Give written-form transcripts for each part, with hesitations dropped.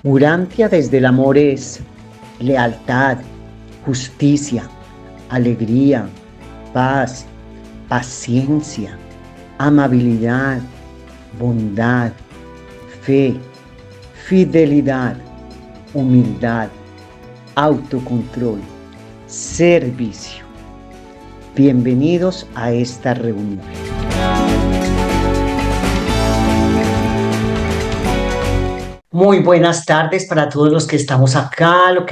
Urantia desde el amor es lealtad, justicia, alegría, paz, paciencia, amabilidad, bondad, fe, fidelidad, humildad, autocontrol, servicio. Bienvenidos a esta reunión. Muy buenas tardes para todos los que estamos acá, los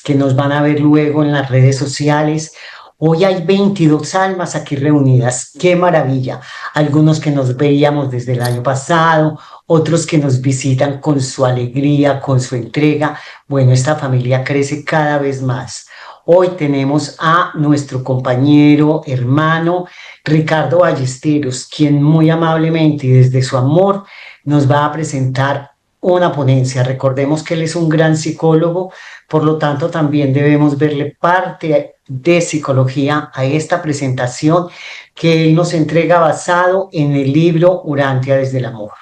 que nos van a ver luego en las redes sociales. Hoy hay 22 almas aquí reunidas, ¡qué maravilla! Algunos que nos veíamos desde el año pasado, otros que nos visitan con su alegría, con su entrega. Bueno, esta familia crece cada vez más. Hoy tenemos a nuestro compañero, hermano, Ricardo Ballesteros, quien muy amablemente y desde su amor nos va a presentar una ponencia. Recordemos que él es un gran psicólogo, por lo tanto también debemos verle parte de psicología a esta presentación que él nos entrega basado en el libro Urantia desde el amor.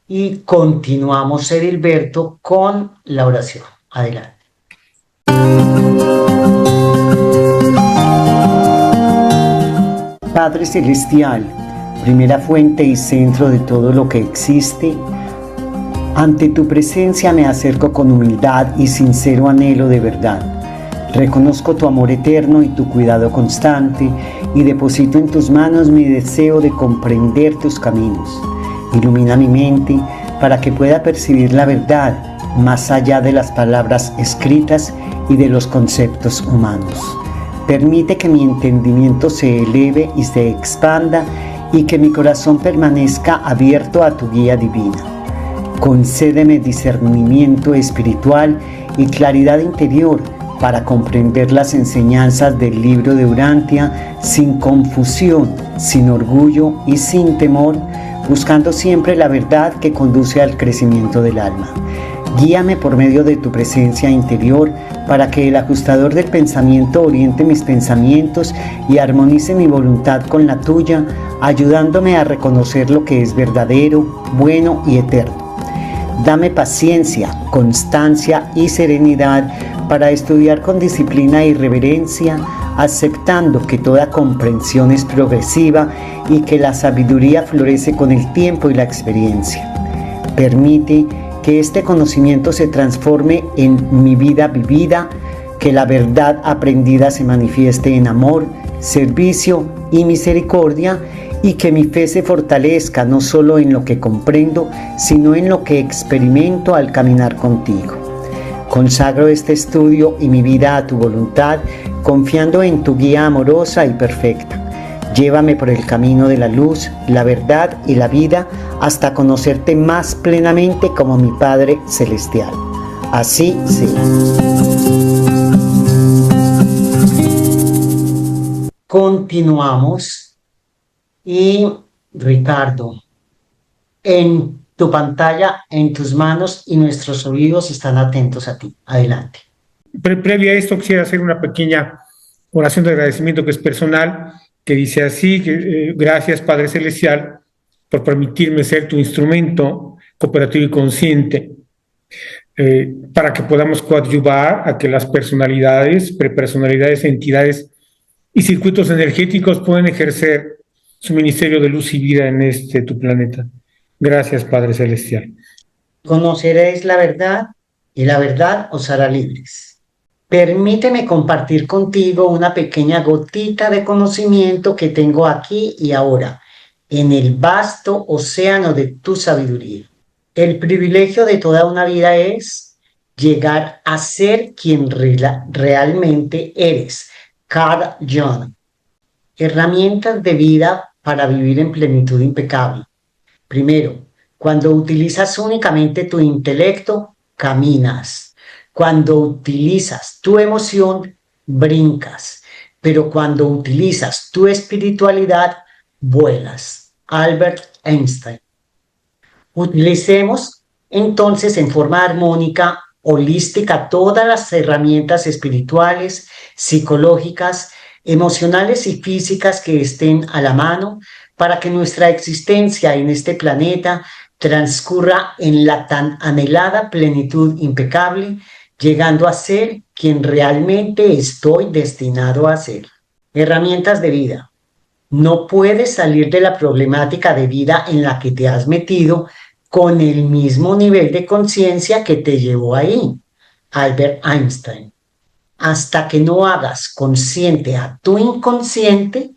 Y continuamos, Edilberto, con la oración. Adelante. Padre Celestial, primera fuente y centro de todo lo que existe, ante tu presencia me acerco con humildad y sincero anhelo de verdad. Reconozco tu amor eterno y tu cuidado constante y deposito en tus manos mi deseo de comprender tus caminos. Ilumina mi mente para que pueda percibir la verdad más allá de las palabras escritas y de los conceptos humanos. Permite que mi entendimiento se eleve y se expanda y que mi corazón permanezca abierto a tu guía divina. Concédeme discernimiento espiritual y claridad interior para comprender las enseñanzas del libro de Urantia sin confusión, sin orgullo y sin temor, buscando siempre la verdad que conduce al crecimiento del alma. Guíame por medio de tu presencia interior para que el ajustador del pensamiento oriente mis pensamientos y armonice mi voluntad con la tuya, ayudándome a reconocer lo que es verdadero, bueno y eterno. Dame paciencia, constancia y serenidad para estudiar con disciplina y reverencia, aceptando que toda comprensión es progresiva y que la sabiduría florece con el tiempo y la experiencia. Permite que este conocimiento se transforme en mi vida vivida, que la verdad aprendida se manifieste en amor, servicio y misericordia, y que mi fe se fortalezca no solo en lo que comprendo, sino en lo que experimento al caminar contigo. Consagro este estudio y mi vida a tu voluntad, confiando en tu guía amorosa y perfecta. Llévame por el camino de la luz, la verdad y la vida, hasta conocerte más plenamente como mi Padre Celestial. Así sea. Continuamos. Y Ricardo, en tu pantalla, en tus manos y nuestros oídos están atentos a ti. Adelante. Previa a esto quisiera hacer una pequeña oración de agradecimiento que es personal, que dice así, gracias Padre Celestial por permitirme ser tu instrumento cooperativo y consciente, para que podamos coadyuvar a que las personalidades, prepersonalidades, entidades y circuitos energéticos puedan ejercer su ministerio de luz y vida en tu planeta. Gracias, Padre Celestial. Conoceréis la verdad y la verdad os hará libres. Permíteme compartir contigo una pequeña gotita de conocimiento que tengo aquí y ahora, en el vasto océano de tu sabiduría. El privilegio de toda una vida es llegar a ser quien realmente eres. Carl Jung. Herramientas de vida para vivir en plenitud impecable. Primero, cuando utilizas únicamente tu intelecto, caminas. Cuando utilizas tu emoción, brincas. Pero cuando utilizas tu espiritualidad, vuelas. Albert Einstein. Utilicemos entonces en forma armónica, holística, todas las herramientas espirituales, psicológicas, emocionales y físicas que estén a la mano para que nuestra existencia en este planeta transcurra en la tan anhelada plenitud impecable, llegando a ser quien realmente estoy destinado a ser. Herramientas de vida. No puedes salir de la problemática de vida en la que te has metido con el mismo nivel de conciencia que te llevó ahí. Albert Einstein. Hasta que no hagas consciente a tu inconsciente,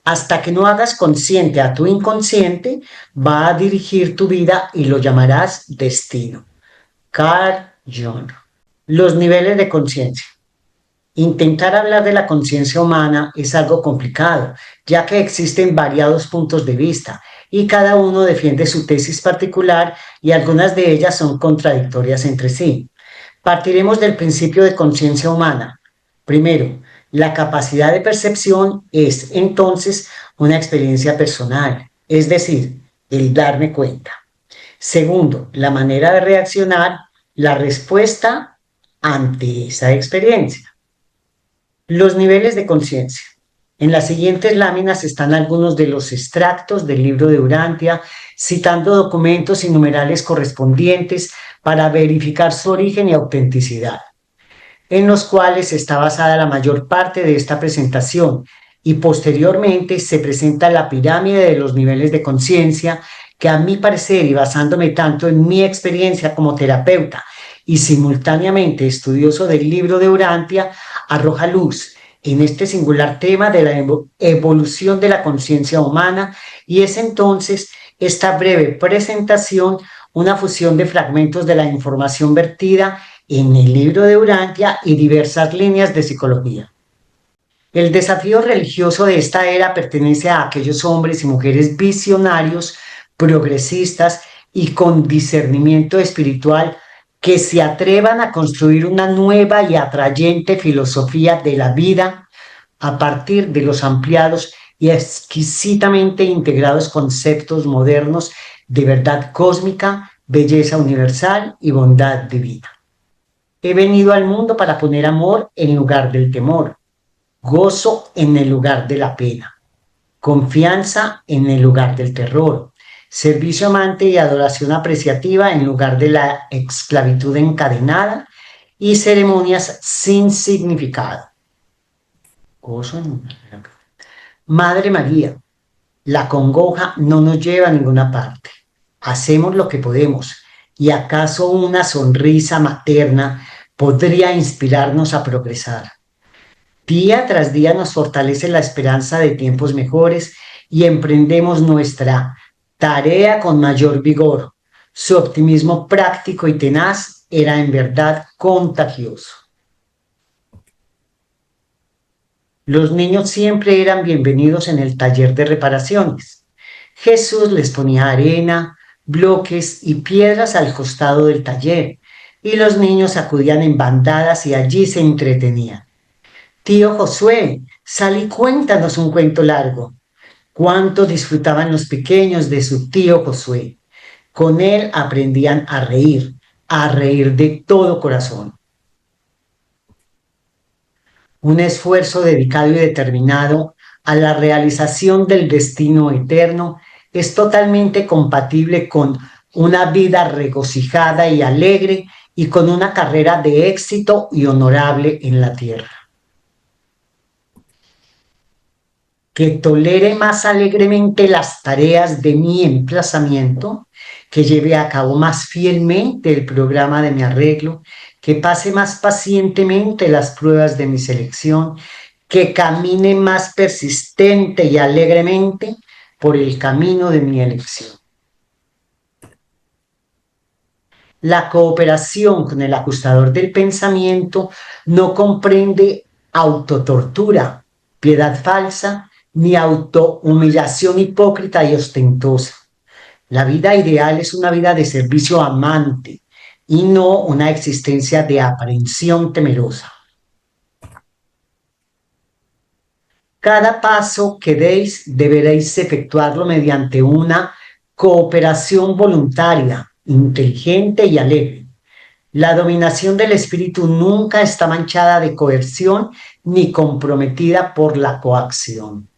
hasta que no hagas consciente a tu inconsciente, va a dirigir tu vida y lo llamarás destino. Carl Jung. Los niveles de conciencia. Intentar hablar de la conciencia humana es algo complicado, ya que existen variados puntos de vista y cada uno defiende su tesis particular y algunas de ellas son contradictorias entre sí. Partiremos del principio de conciencia humana. Primero, la capacidad de percepción es entonces una experiencia personal, es decir, el darme cuenta. Segundo, la manera de reaccionar, la respuesta ante esa experiencia. Los niveles de conciencia. En las siguientes láminas están algunos de los extractos del libro de Urantia, citando documentos y numerales correspondientes para verificar su origen y autenticidad, en los cuales está basada la mayor parte de esta presentación, y posteriormente se presenta la pirámide de los niveles de conciencia, que a mi parecer, y basándome tanto en mi experiencia como terapeuta y simultáneamente estudioso del libro de Urantia, arroja luz en este singular tema de la evolución de la conciencia humana, y es entonces esta breve presentación una fusión de fragmentos de la información vertida en el libro de Urantia y diversas líneas de psicología. El desafío religioso de esta era pertenece a aquellos hombres y mujeres visionarios, progresistas y con discernimiento espiritual que se atrevan a construir una nueva y atrayente filosofía de la vida a partir de los ampliados y exquisitamente integrados conceptos modernos de verdad cósmica, belleza universal y bondad divina. He venido al mundo para poner amor en lugar del temor, gozo en el lugar de la pena, confianza en el lugar del terror, servicio amante y adoración apreciativa en lugar de la esclavitud encadenada y ceremonias sin significado. Madre María, la congoja no nos lleva a ninguna parte. Hacemos lo que podemos, y acaso una sonrisa materna podría inspirarnos a progresar. Día tras día nos fortalece la esperanza de tiempos mejores y emprendemos nuestra tarea con mayor vigor. Su optimismo práctico y tenaz era en verdad contagioso. Los niños siempre eran bienvenidos en el taller de reparaciones. Jesús les ponía arena, bloques y piedras al costado del taller, y los niños acudían en bandadas y allí se entretenían. Tío Josué, sal y cuéntanos un cuento largo. Cuánto disfrutaban los pequeños de su tío Josué. Con él aprendían a reír de todo corazón. Un esfuerzo dedicado y determinado a la realización del destino eterno es totalmente compatible con una vida regocijada y alegre y con una carrera de éxito y honorable en la tierra. Que tolere más alegremente las tareas de mi emplazamiento, que lleve a cabo más fielmente el programa de mi arreglo, que pase más pacientemente las pruebas de mi selección, que camine más persistente y alegremente por el camino de mi elección. La cooperación con el ajustador del pensamiento no comprende autotortura, piedad falsa, ni autohumillación hipócrita y ostentosa. La vida ideal es una vida de servicio amante y no una existencia de aprehensión temerosa. Cada paso que deis deberéis efectuarlo mediante una cooperación voluntaria, inteligente y alegre. La dominación del espíritu nunca está manchada de coerción ni comprometida por la coacción.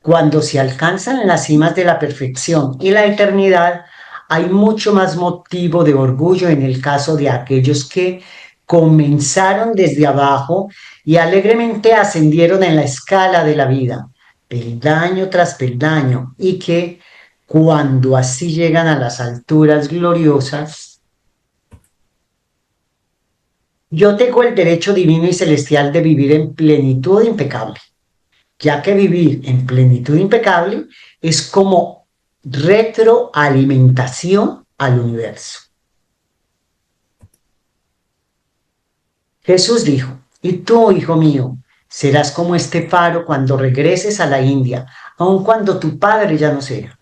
Cuando se alcanzan las cimas de la perfección y la eternidad, hay mucho más motivo de orgullo en el caso de aquellos que comenzaron desde abajo y alegremente ascendieron en la escala de la vida, peldaño tras peldaño, y que cuando así llegan a las alturas gloriosas, yo tengo el derecho divino y celestial de vivir en plenitud impecable, ya que vivir en plenitud impecable es como retroalimentación al universo. Jesús dijo, y tú, hijo mío, serás como este faro cuando regreses a la India, aun cuando tu padre ya no sea.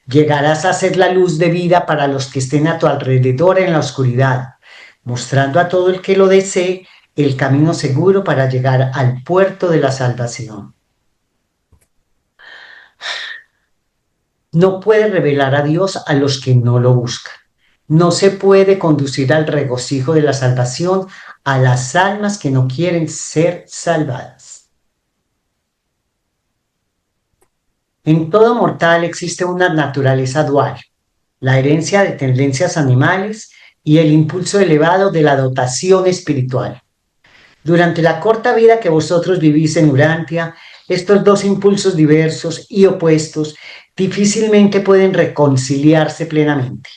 Llegarás a ser la luz de vida para los que estén a tu alrededor en la oscuridad, mostrando a todo el que lo desee el camino seguro para llegar al puerto de la salvación. No puede revelar a Dios a los que no lo buscan. No se puede conducir al regocijo de la salvación a las almas que no quieren ser salvadas. En todo mortal existe una naturaleza dual, la herencia de tendencias animales y el impulso elevado de la dotación espiritual. Durante la corta vida que vosotros vivís en Urantia, estos dos impulsos diversos y opuestos difícilmente pueden reconciliarse plenamente.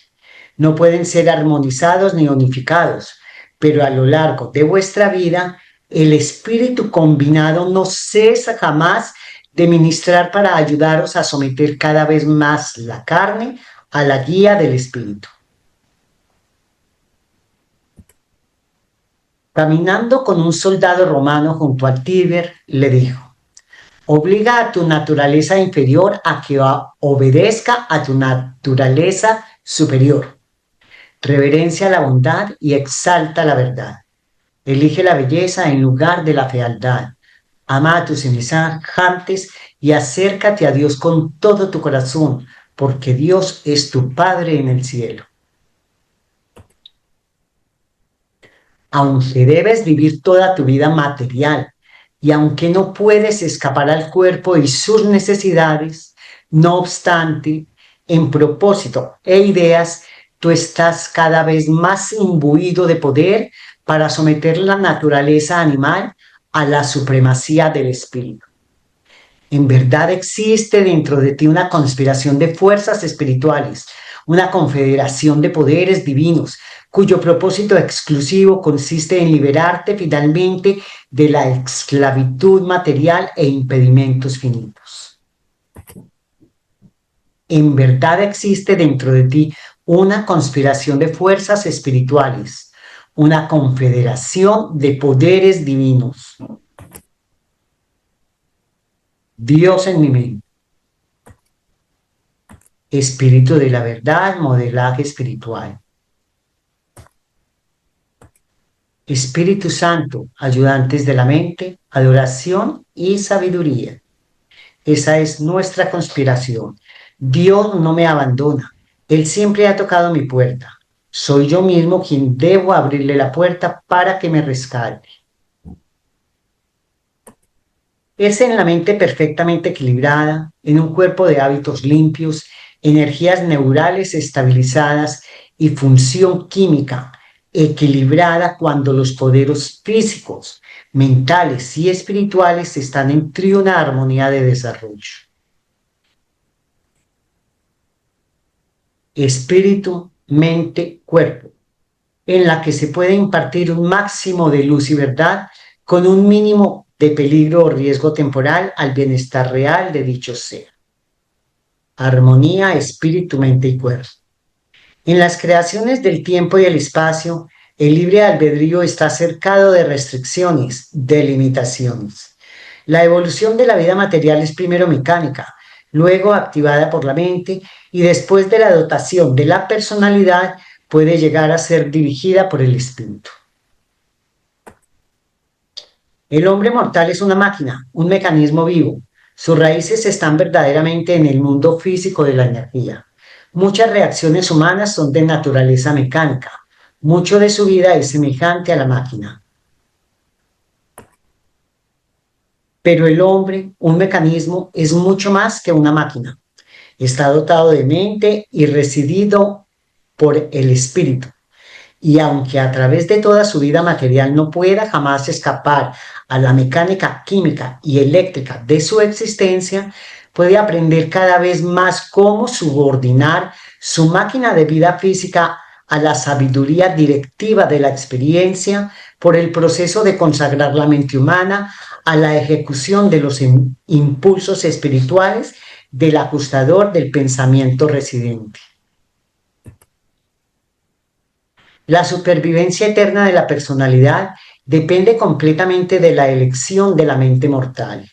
No pueden ser armonizados ni unificados, pero a lo largo de vuestra vida, el espíritu combinado no cesa jamás de ministrar para ayudaros a someter cada vez más la carne a la guía del espíritu. Caminando con un soldado romano junto al Tíber, le dijo, obliga a tu naturaleza inferior a que obedezca a tu naturaleza superior. Reverencia la bondad y exalta la verdad. Elige la belleza en lugar de la fealdad. Ama a tus semejantes y acércate a Dios con todo tu corazón, porque Dios es tu Padre en el cielo. Aunque debes vivir toda tu vida material y aunque no puedes escapar al cuerpo y sus necesidades, no obstante, en propósito e ideas, tú estás cada vez más imbuido de poder para someter la naturaleza animal a la supremacía del espíritu. En verdad existe dentro de ti una conspiración de fuerzas espirituales, una confederación de poderes divinos, cuyo propósito exclusivo consiste en liberarte finalmente de la esclavitud material e impedimentos finitos. En verdad existe dentro de ti una conspiración de fuerzas espirituales, una confederación de poderes divinos. Dios en mi mente. Espíritu de la verdad, modelaje espiritual. Espíritu Santo, ayudantes de la mente, adoración y sabiduría. Esa es nuestra conspiración. Dios no me abandona. Él siempre ha tocado mi puerta. Soy yo mismo quien debo abrirle la puerta para que me rescate. Es en la mente perfectamente equilibrada, en un cuerpo de hábitos limpios, energías neurales estabilizadas y función química equilibrada cuando los poderes físicos, mentales y espirituales están entre una armonía de desarrollo. Espíritu, mente, cuerpo, en la que se puede impartir un máximo de luz y verdad con un mínimo de peligro o riesgo temporal al bienestar real de dicho ser. Armonía, espíritu, mente y cuerpo. En las creaciones del tiempo y el espacio, el libre albedrío está cercado de restricciones, de limitaciones. La evolución de la vida material es primero mecánica, luego activada por la mente y después de la dotación de la personalidad puede llegar a ser dirigida por el espíritu. El hombre mortal es una máquina, un mecanismo vivo. Sus raíces están verdaderamente en el mundo físico de la energía. Muchas reacciones humanas son de naturaleza mecánica. Mucho de su vida es semejante a la máquina. Pero el hombre, un mecanismo, es mucho más que una máquina. Está dotado de mente y residido por el espíritu. Y aunque a través de toda su vida material no pueda jamás escapar a la mecánica química y eléctrica de su existencia, puede aprender cada vez más cómo subordinar su máquina de vida física a la sabiduría directiva de la experiencia por el proceso de consagrar la mente humana a la ejecución de los impulsos espirituales del ajustador del pensamiento residente. La supervivencia eterna de la personalidad depende completamente de la elección de la mente mortal,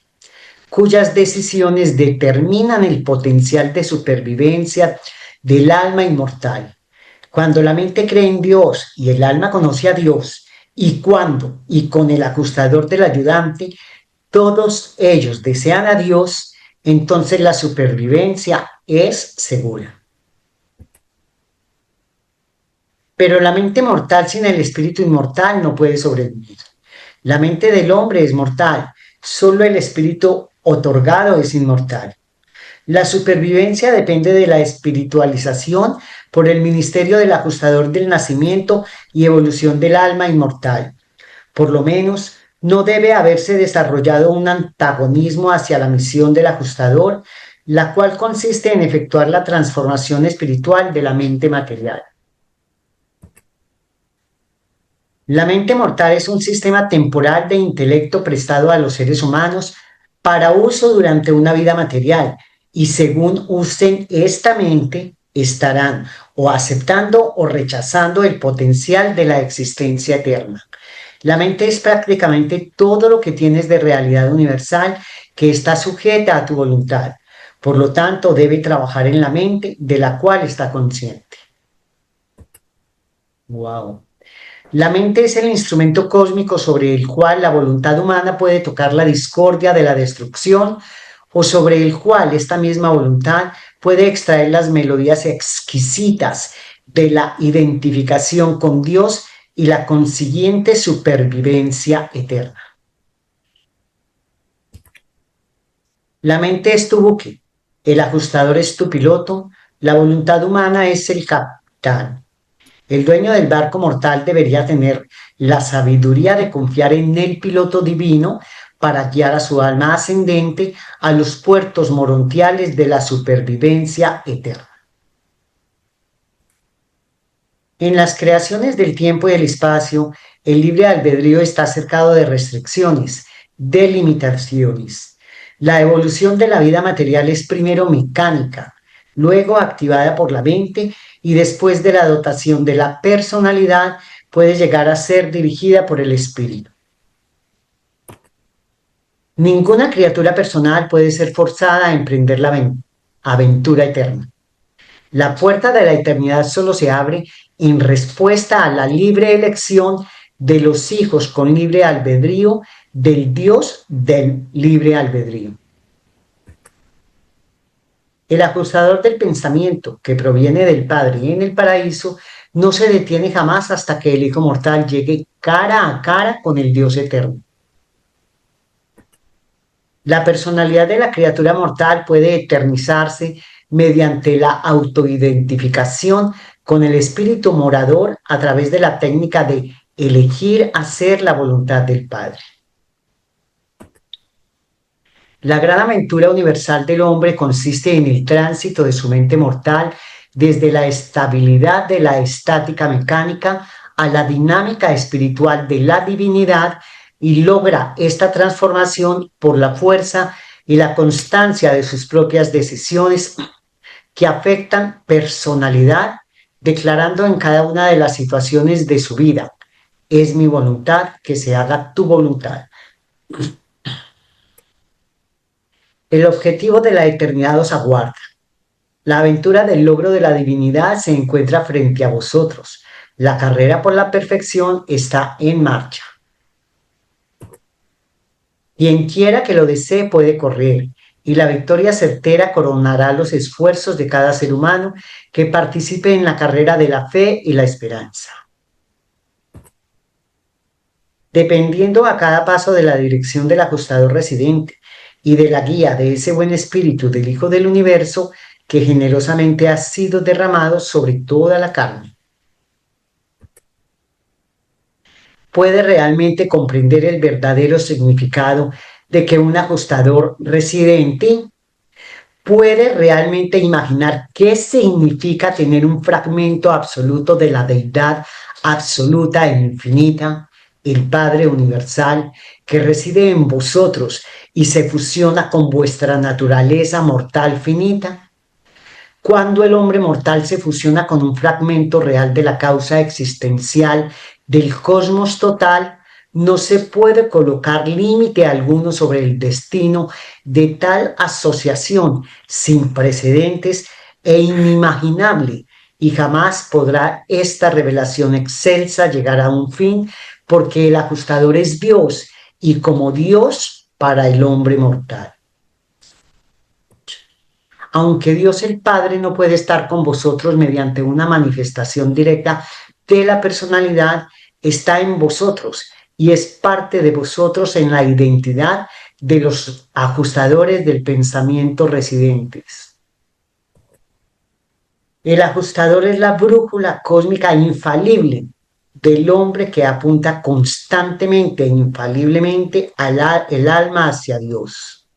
cuyas decisiones determinan el potencial de supervivencia del alma inmortal. Cuando la mente cree en Dios y el alma conoce a Dios, y cuando y con el ajustador del ayudante, todos ellos desean a Dios, entonces la supervivencia es segura. Pero la mente mortal sin el espíritu inmortal no puede sobrevivir. La mente del hombre es mortal, solo el espíritu otorgado es inmortal. La supervivencia depende de la espiritualización por el ministerio del ajustador del nacimiento y evolución del alma inmortal. Por lo menos, no debe haberse desarrollado un antagonismo hacia la misión del ajustador, la cual consiste en efectuar la transformación espiritual de la mente material. La mente mortal es un sistema temporal de intelecto prestado a los seres humanos para uso durante una vida material, y según usen esta mente, estarán o aceptando o rechazando el potencial de la existencia eterna. La mente es prácticamente todo lo que tienes de realidad universal que está sujeta a tu voluntad. Por lo tanto, debe trabajar en la mente de la cual está consciente. Wow. La mente es el instrumento cósmico sobre el cual la voluntad humana puede tocar la discordia de la destrucción, o sobre el cual esta misma voluntad puede extraer las melodías exquisitas de la identificación con Dios y la consiguiente supervivencia eterna. La mente es tu buque, el ajustador es tu piloto, la voluntad humana es el capitán. El dueño del barco mortal debería tener la sabiduría de confiar en el piloto divino para guiar a su alma ascendente a los puertos morontiales de la supervivencia eterna. En las creaciones del tiempo y el espacio, el libre albedrío está cercado de restricciones, de limitaciones. La evolución de la vida material es primero mecánica, luego activada por la mente, y después de la dotación de la personalidad puede llegar a ser dirigida por el espíritu. Ninguna criatura personal puede ser forzada a emprender la aventura eterna. La puerta de la eternidad solo se abre en respuesta a la libre elección de los hijos con libre albedrío del Dios del libre albedrío. El acusador del pensamiento, que proviene del Padre en el paraíso, no se detiene jamás hasta que el Hijo mortal llegue cara a cara con el Dios eterno. La personalidad de la criatura mortal puede eternizarse mediante la autoidentificación con el espíritu morador a través de la técnica de elegir hacer la voluntad del Padre. La gran aventura universal del hombre consiste en el tránsito de su mente mortal desde la estabilidad de la estática mecánica a la dinámica espiritual de la divinidad, y logra esta transformación por la fuerza y la constancia de sus propias decisiones que afectan personalidad, declarando en cada una de las situaciones de su vida: es mi voluntad que se haga tu voluntad. El objetivo de la eternidad os aguarda. La aventura del logro de la divinidad se encuentra frente a vosotros. La carrera por la perfección está en marcha. Quien quiera que lo desee puede correr, y la victoria certera coronará los esfuerzos de cada ser humano que participe en la carrera de la fe y la esperanza. dependiendo a cada paso de la dirección del ajustador residente y de la guía de ese buen espíritu del Hijo del Universo que generosamente ha sido derramado sobre toda la carne. Puede realmente comprender el verdadero significado de que un ajustador residente puede realmente imaginar qué significa tener un fragmento absoluto de la deidad absoluta e infinita, el Padre Universal, que reside en vosotros y se fusiona con vuestra naturaleza mortal finita. Cuando el hombre mortal se fusiona con un fragmento real de la causa existencial del cosmos total, no se puede colocar límite alguno sobre el destino de tal asociación sin precedentes e inimaginable, y jamás podrá esta revelación excelsa llegar a un fin, porque el ajustador es Dios, y como Dios para el hombre mortal. Aunque Dios el Padre no puede estar con vosotros mediante una manifestación directa de la personalidad, está en vosotros y es parte de vosotros en la identidad de los ajustadores del pensamiento residentes. El ajustador es la brújula cósmica infalible del hombre que apunta constantemente e infaliblemente el alma hacia Dios.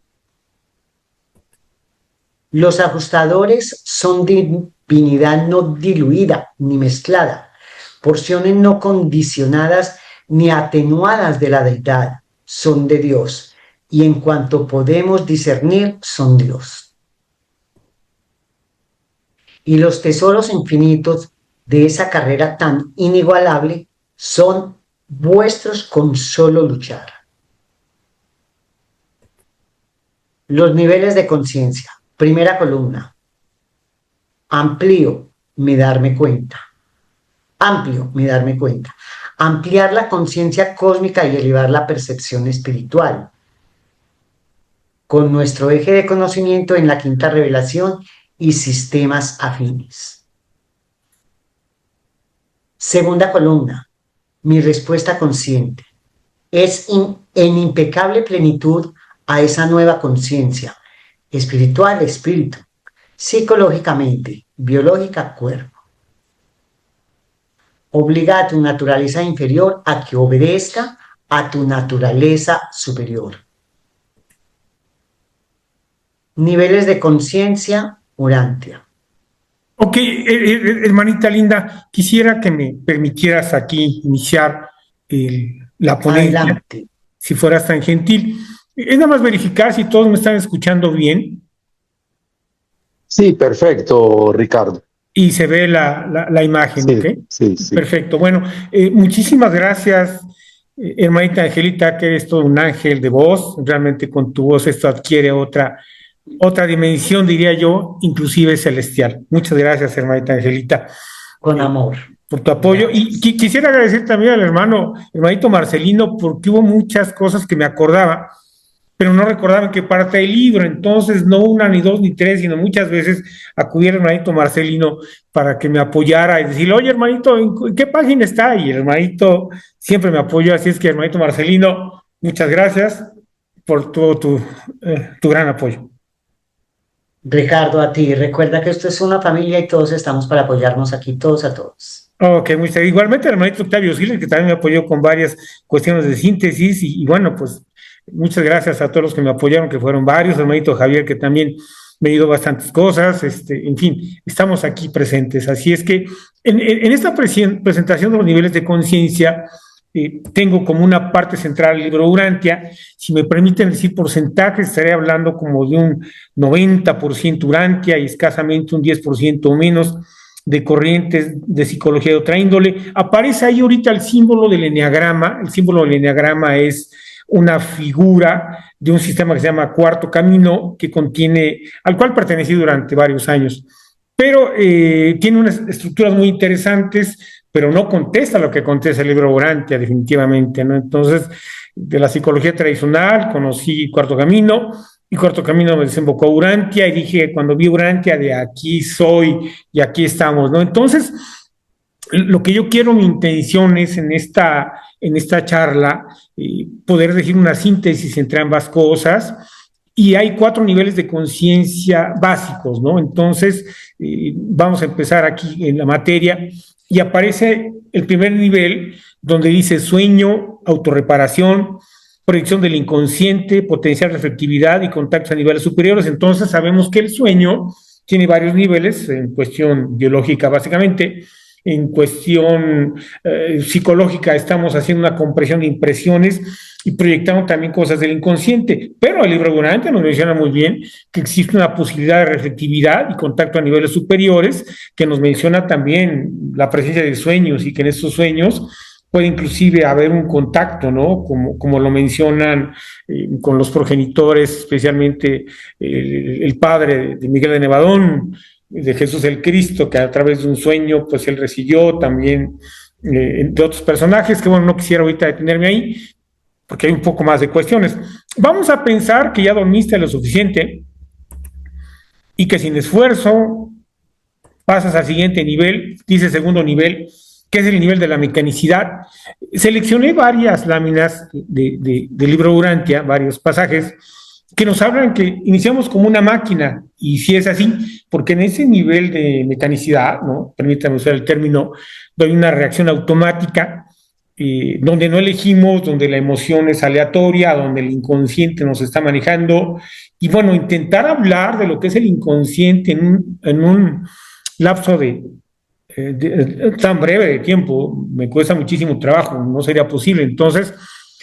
Los ajustadores son divinidad no diluida ni mezclada, porciones no condicionadas ni atenuadas de la deidad, son de Dios, y en cuanto podemos discernir, son Dios. Y los tesoros infinitos de esa carrera tan inigualable son vuestros con solo luchar. Los niveles de conciencia. Primera columna. Amplío, me darme cuenta. Amplio, me darme cuenta. Ampliar la conciencia cósmica y elevar la percepción espiritual. Con nuestro eje de conocimiento en la quinta revelación y sistemas afines. Segunda columna. Mi respuesta consciente. Es en impecable plenitud a esa nueva conciencia. Espiritual, espíritu. Psicológicamente, biológica, cuerpo. Obliga a tu naturaleza inferior a que obedezca a tu naturaleza superior. Niveles de conciencia, Urantia. Ok, hermanita linda, quisiera que me permitieras aquí iniciar la ponencia, Adelante. si fueras tan gentil. Es nada más verificar si todos me están escuchando bien Sí, perfecto, Ricardo. y se ve la imagen, Sí, ¿ok? sí. Perfecto. Bueno, muchísimas gracias, hermanita Angelita, que eres todo un ángel de voz. Realmente con tu voz esto adquiere otra dimensión, diría yo, inclusive celestial. Muchas gracias, hermanita Angelita, Con amor. por tu apoyo. Y quisiera agradecer también al hermanito Marcelino, porque hubo muchas cosas que me acordaba, pero no recordaba que parte del libro. Entonces, no una, ni dos, ni tres, sino muchas veces acudí al hermanito Marcelino para que me apoyara y decirle, oye, hermanito, ¿en qué página está? Y el hermanito siempre me apoyó. Así es que, hermanito Marcelino, muchas gracias por todo tu gran apoyo. Ricardo, a ti. Recuerda que esto es una familia y todos estamos para apoyarnos aquí, todos a todos. Ok, igualmente el hermanito Octavio Siles, que también me apoyó con varias cuestiones de síntesis, y bueno, pues muchas gracias a todos los que me apoyaron, que fueron varios, el hermanito Javier, que también me dio bastantes cosas, en fin, estamos aquí presentes. Así es que en esta presentación de los niveles de conciencia, tengo como una parte central el libro Urantia. Si me permiten decir porcentajes, estaré hablando como de un 90% Urantia y escasamente un 10% o menos de corrientes de psicología de otra índole. Aparece ahí ahorita el símbolo del eneagrama. El símbolo del eneagrama es una figura de un sistema que se llama Cuarto Camino, al cual pertenecí durante varios años. Pero tiene unas estructuras muy interesantes, pero no contesta lo que contesta el libro Urantia, definitivamente, ¿no? Entonces, de la psicología tradicional, conocí Cuarto Camino, y Cuarto Camino me desembocó Urantia, y dije, cuando vi Urantia, de aquí soy, y aquí estamos, ¿no? Entonces, lo que yo quiero, mi intención es en esta en esta charla, poder decir una síntesis entre ambas cosas. Y hay 4 niveles de conciencia básicos, ¿no? Entonces, vamos a empezar aquí en la materia y aparece el primer nivel donde dice sueño, autorreparación, proyección del inconsciente, potencial reflectividad y contactos a niveles superiores. Entonces, sabemos que el sueño tiene varios niveles en cuestión biológica, básicamente. En cuestión psicológica estamos haciendo una compresión de impresiones y proyectando también cosas del inconsciente, pero el libro Durante nos menciona muy bien que existe una posibilidad de reflectividad y contacto a niveles superiores, que nos menciona también la presencia de sueños y que en estos sueños puede inclusive haber un contacto, ¿no? Como lo mencionan con los progenitores, especialmente el padre de Miguel de Nevadón, de Jesús el Cristo, que a través de un sueño, pues él recibió también de otros personajes, que bueno, no quisiera ahorita detenerme ahí, porque hay un poco más de cuestiones. Vamos a pensar que ya dormiste lo suficiente y que sin esfuerzo pasas al siguiente nivel, dice segundo nivel, que es el nivel de la mecanicidad. Seleccioné varias láminas del libro Urantia, varios pasajes, que nos hablan que iniciamos como una máquina, y si es así, porque en ese nivel de mecanicidad, ¿no? Permítame usar el término, doy una reacción automática, donde no elegimos, donde la emoción es aleatoria, donde el inconsciente nos está manejando, y bueno, intentar hablar de lo que es el inconsciente en un lapso tan breve de tiempo, me cuesta muchísimo trabajo, no sería posible. Entonces,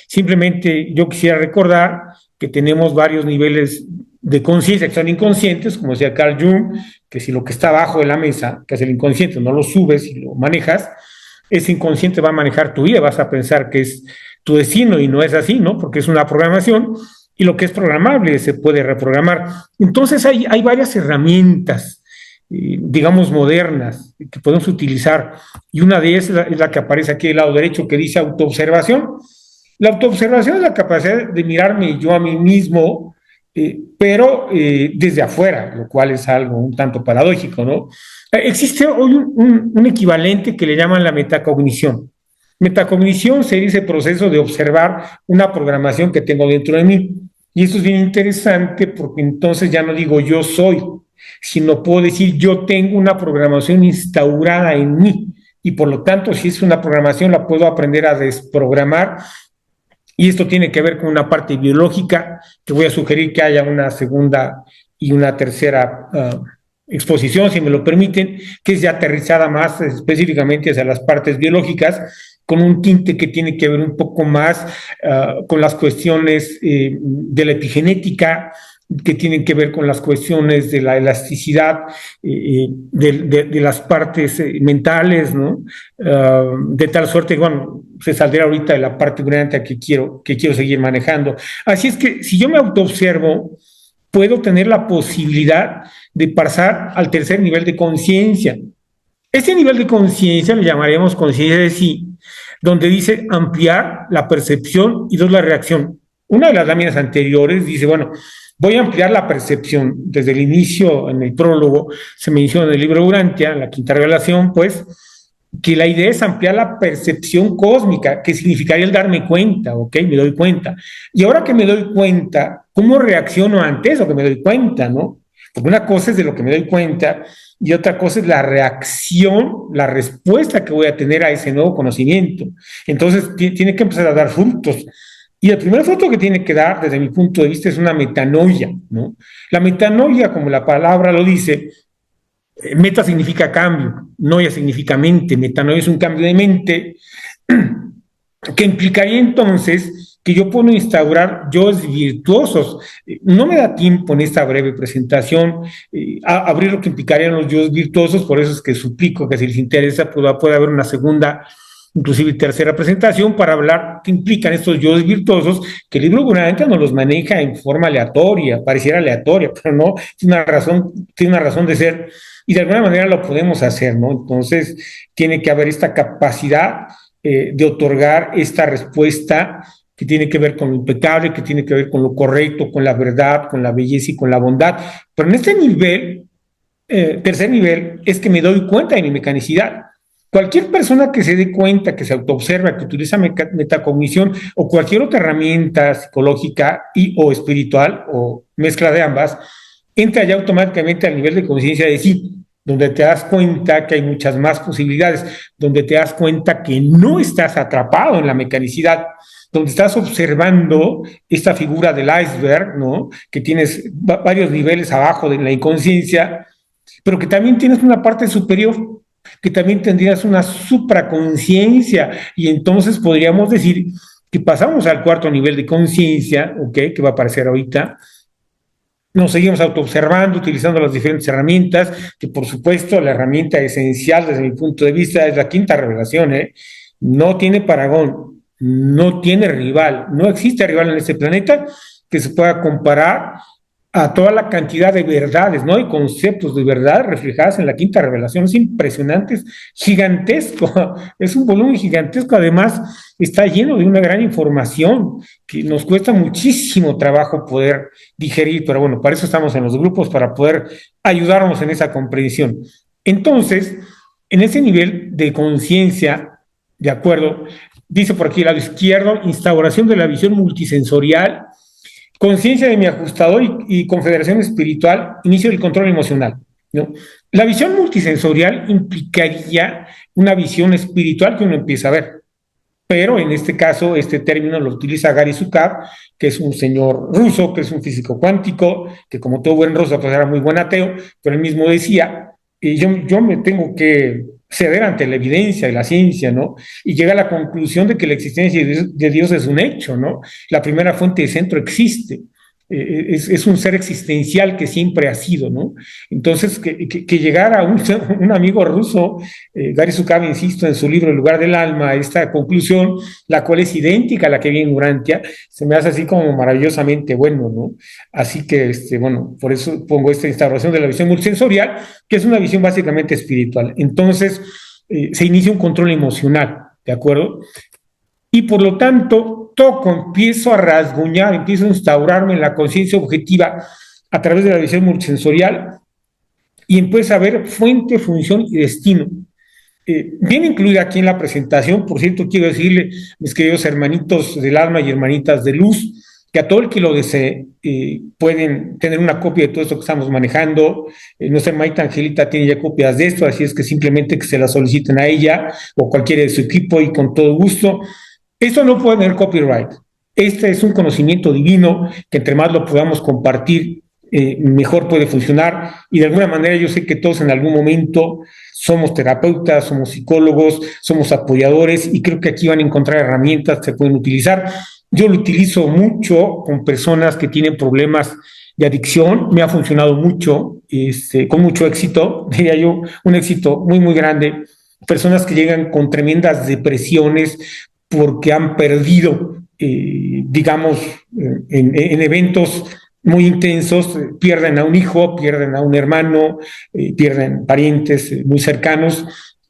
simplemente yo quisiera recordar que tenemos varios niveles de conciencia que son inconscientes, como decía Carl Jung, que si lo que está abajo de la mesa, que es el inconsciente, no lo subes y lo manejas, ese inconsciente va a manejar tu vida, vas a pensar que es tu destino y no es así, ¿no? Porque es una programación y lo que es programable se puede reprogramar. Entonces hay varias herramientas, digamos, modernas que podemos utilizar, y una de ellas es la que aparece aquí del lado derecho, que dice autoobservación. La autoobservación es la capacidad de mirarme yo a mí mismo, pero desde afuera, lo cual es algo un tanto paradójico, ¿no? Existe hoy un equivalente que le llaman la metacognición. Metacognición sería ese proceso de observar una programación que tengo dentro de mí. Y esto es bien interesante porque entonces ya no digo yo soy, sino puedo decir yo tengo una programación instaurada en mí. Y por lo tanto, si es una programación, la puedo aprender a desprogramar. Y esto tiene que ver con una parte biológica, que voy a sugerir que haya una segunda y una tercera exposición, si me lo permiten, que es ya aterrizada más específicamente hacia las partes biológicas, con un tinte que tiene que ver un poco más con las cuestiones de la epigenética, que tienen que ver con las cuestiones de la elasticidad de las partes mentales, ¿no? De tal suerte que, bueno, se saldrá ahorita de la parte grande que quiero seguir manejando. Así es que si yo me autoobservo, puedo tener la posibilidad de pasar al tercer nivel de conciencia. Este nivel de conciencia le llamaremos conciencia de sí, donde dice ampliar la percepción y la reacción. Una de las láminas anteriores dice, bueno, voy a ampliar la percepción. Desde el inicio, en el prólogo, se menciona en el libro Urantia, en la quinta revelación, pues, que la idea es ampliar la percepción cósmica, que significaría el darme cuenta, ¿ok? Me doy cuenta. Y ahora que me doy cuenta, ¿cómo reacciono ante eso que me doy cuenta, no? Porque una cosa es de lo que me doy cuenta y otra cosa es la reacción, la respuesta que voy a tener a ese nuevo conocimiento. Entonces, tiene que empezar a dar frutos. Y el primer fruto que tiene que dar, desde mi punto de vista, es una metanoia, ¿no? La metanoia, como la palabra lo dice, meta significa cambio, noia significa mente, metanoia es un cambio de mente que implicaría entonces que yo puedo instaurar yoes virtuosos. No me da tiempo en esta breve presentación a abrir lo que implicarían los yoes virtuosos, por eso es que suplico que si les interesa pueda haber una segunda, inclusive tercera presentación para hablar qué implican estos yoes virtuosos, que el libro Urantia nos los maneja en forma aleatoria, pareciera aleatoria, pero no, tiene una razón de ser, y de alguna manera lo podemos hacer, ¿no? Entonces, tiene que haber esta capacidad de otorgar esta respuesta que tiene que ver con lo impecable, que tiene que ver con lo correcto, con la verdad, con la belleza y con la bondad. Pero en este nivel, tercer nivel, es que me doy cuenta de mi mecanicidad. Cualquier persona que se dé cuenta, que se autoobserva, que utiliza metacognición o cualquier otra herramienta psicológica y o espiritual o mezcla de ambas, entra ya automáticamente al nivel de conciencia de sí, donde te das cuenta que hay muchas más posibilidades, donde te das cuenta que no estás atrapado en la mecanicidad, donde estás observando esta figura del iceberg, ¿no? Que tienes varios niveles abajo de la inconsciencia, pero que también tienes una parte superior, que también tendrías una supraconciencia, y entonces podríamos decir que pasamos al cuarto nivel de conciencia, ¿ok? Que va a aparecer ahorita. Nos seguimos autoobservando, utilizando las diferentes herramientas, que por supuesto la herramienta esencial desde mi punto de vista es la quinta revelación, ¿eh? No tiene paragón, no tiene rival, no existe rival en este planeta que se pueda comparar a toda la cantidad de verdades, ¿no? Y conceptos de verdad reflejadas en la quinta revelación. Es impresionante, es gigantesco, es un volumen gigantesco. Además, está lleno de una gran información que nos cuesta muchísimo trabajo poder digerir, pero bueno, para eso estamos en los grupos, para poder ayudarnos en esa comprensión. Entonces, en ese nivel de conciencia, de acuerdo, dice por aquí el lado izquierdo, instauración de la visión multisensorial, conciencia de mi ajustador y confederación espiritual, inicio del control emocional, ¿no? La visión multisensorial implicaría una visión espiritual que uno empieza a ver, pero en este caso este término lo utiliza Gary Zukav, que es un señor ruso, que es un físico cuántico, que como todo buen ruso pues era muy buen ateo, pero él mismo decía, yo me tengo que ceder ante la evidencia de la ciencia, ¿no? Y llega a la conclusión de que la existencia de Dios es un hecho, ¿no? La primera fuente de centro existe. Es un ser existencial que siempre ha sido, ¿no? Entonces, que llegara un amigo ruso, Gary Zukav, insisto, en su libro El lugar del alma, a esta conclusión, la cual es idéntica a la que viene en Urantia, se me hace así como maravillosamente bueno, ¿no? Así que, bueno, por eso pongo esta instauración de la visión multisensorial, que es una visión básicamente espiritual. Entonces, se inicia un control emocional, ¿de acuerdo? Y por lo tanto, toco, empiezo a rasguñar, empiezo a instaurarme en la conciencia objetiva a través de la visión multisensorial y empiezo a ver fuente, función y destino. Viene incluida aquí en la presentación, por cierto, quiero decirle, mis queridos hermanitos del alma y hermanitas de luz, que a todo el que lo desee pueden tener una copia de todo esto que estamos manejando. Nuestra hermanita Angelita tiene ya copias de esto, así es que simplemente que se la soliciten a ella o cualquiera de su equipo y con todo gusto. Esto no puede tener copyright. Este es un conocimiento divino que entre más lo podamos compartir, mejor puede funcionar. Y de alguna manera yo sé que todos en algún momento somos terapeutas, somos psicólogos, somos apoyadores y creo que aquí van a encontrar herramientas que se pueden utilizar. Yo lo utilizo mucho con personas que tienen problemas de adicción. Me ha funcionado mucho, con mucho éxito, diría yo, un éxito muy, muy grande. Personas que llegan con tremendas depresiones porque han perdido, digamos, en eventos muy intensos, pierden a un hijo, pierden a un hermano, pierden parientes muy cercanos,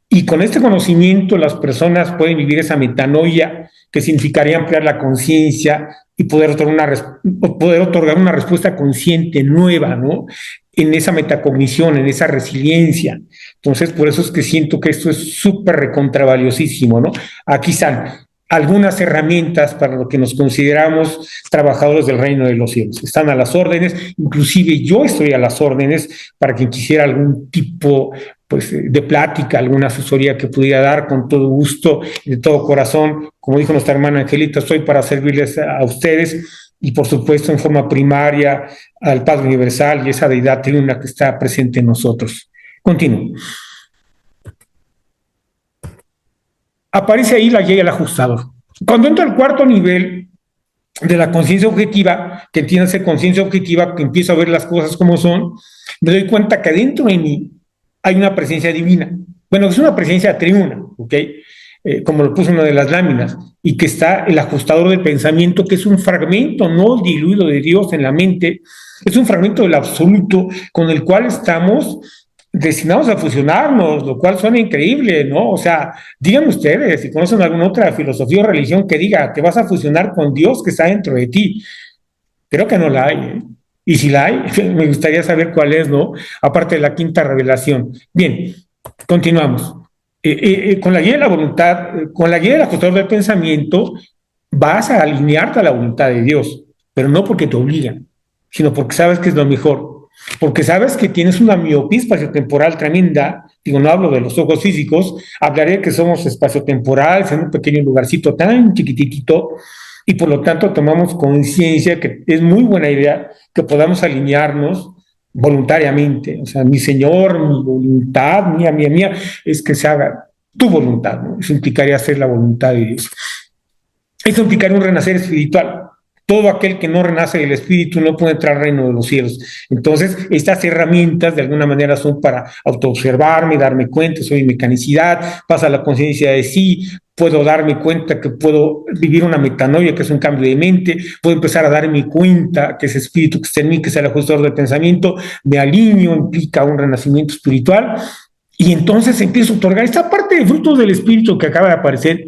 y con este conocimiento las personas pueden vivir esa metanoia, que significaría ampliar la conciencia y poder otorgar una respuesta consciente nueva, ¿no? En esa metacognición, en esa resiliencia. Entonces, por eso es que siento que esto es súper recontravaliosísimo, ¿no? Aquí están algunas herramientas para lo que nos consideramos trabajadores del reino de los cielos. Están a las órdenes, inclusive yo estoy a las órdenes para quien quisiera algún tipo pues, de plática, alguna asesoría que pudiera dar con todo gusto, de todo corazón. Como dijo nuestra hermana Angelita, estoy para servirles a ustedes y por supuesto en forma primaria al Padre Universal y esa deidad triuna que está presente en nosotros. Continúo. Aparece ahí la guía y el ajustador. Cuando entro al cuarto nivel de la conciencia objetiva, que entiende ser conciencia objetiva, que empiezo a ver las cosas como son, me doy cuenta que dentro de mí hay una presencia divina. Bueno, es una presencia triuna, ¿ok? Como lo puso en una de las láminas, y que está el ajustador del pensamiento, que es un fragmento no diluido de Dios en la mente, es un fragmento del absoluto con el cual estamos destinados a fusionarnos, lo cual suena increíble, ¿no? O sea, díganme ustedes, si conocen alguna otra filosofía o religión que diga, te vas a fusionar con Dios que está dentro de ti. Creo que no la hay, ¿eh? Y si la hay, me gustaría saber cuál es, ¿no? Aparte de la quinta revelación. Bien, continuamos. con la guía de la voluntad, con la guía del ajustador del pensamiento, vas a alinearte a la voluntad de Dios, pero no porque te obligan, sino porque sabes que es lo mejor, porque sabes que tienes una miopía espaciotemporal tremenda. Digo, no hablo de los ojos físicos, hablaré que somos espaciotemporales en un pequeño lugarcito tan chiquitito, y por lo tanto tomamos conciencia que es muy buena idea que podamos alinearnos voluntariamente. O sea, mi Señor, mi voluntad, mía, es que se haga tu voluntad, ¿no? Eso implicaría hacer la voluntad de Dios. Eso implicaría un renacer espiritual. Todo aquel que no renace del Espíritu no puede entrar al reino de los cielos. Entonces, estas herramientas de alguna manera son para autoobservarme, darme cuenta, soy mecanicidad, pasa la conciencia de sí, puedo darme cuenta que puedo vivir una metanoia, que es un cambio de mente, puedo empezar a darme cuenta que ese espíritu que está en mí, que es el ajustador del pensamiento, me alineo, implica un renacimiento espiritual, y entonces empiezo a otorgar esta parte de frutos del Espíritu que acaba de aparecer.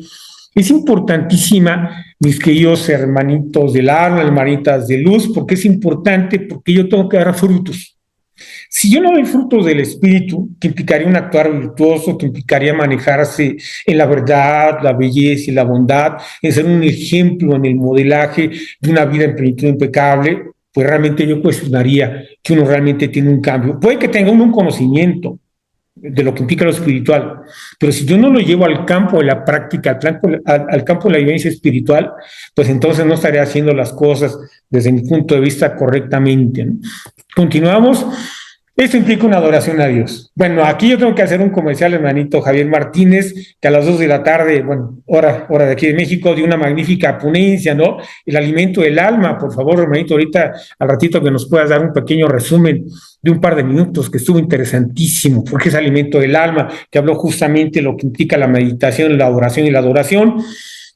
Es importantísima, mis queridos hermanitos del alma, hermanitas de luz, porque es importante, porque yo tengo que dar frutos. Si yo no doy frutos del Espíritu, que implicaría un actuar virtuoso, que implicaría manejarse en la verdad, la belleza y la bondad, en ser un ejemplo en el modelaje de una vida en plenitud impecable, pues realmente yo cuestionaría que uno realmente tiene un cambio. Puede que tenga uno un conocimiento de lo que implica lo espiritual, pero si yo no lo llevo al campo de la práctica, al campo de la vivencia espiritual, pues entonces no estaré haciendo las cosas desde mi punto de vista correctamente, ¿no? Continuamos. Esto implica una adoración a Dios. Bueno, aquí yo tengo que hacer un comercial, hermanito Javier Martínez, que a las 2 de la tarde, bueno, hora de aquí de México, dio una magnífica ponencia, ¿no? El alimento del alma. Por favor, hermanito, ahorita al ratito que nos puedas dar un pequeño resumen de un par de minutos, que estuvo interesantísimo, porque es alimento del alma, que habló justamente de lo que implica la meditación, la adoración y la adoración,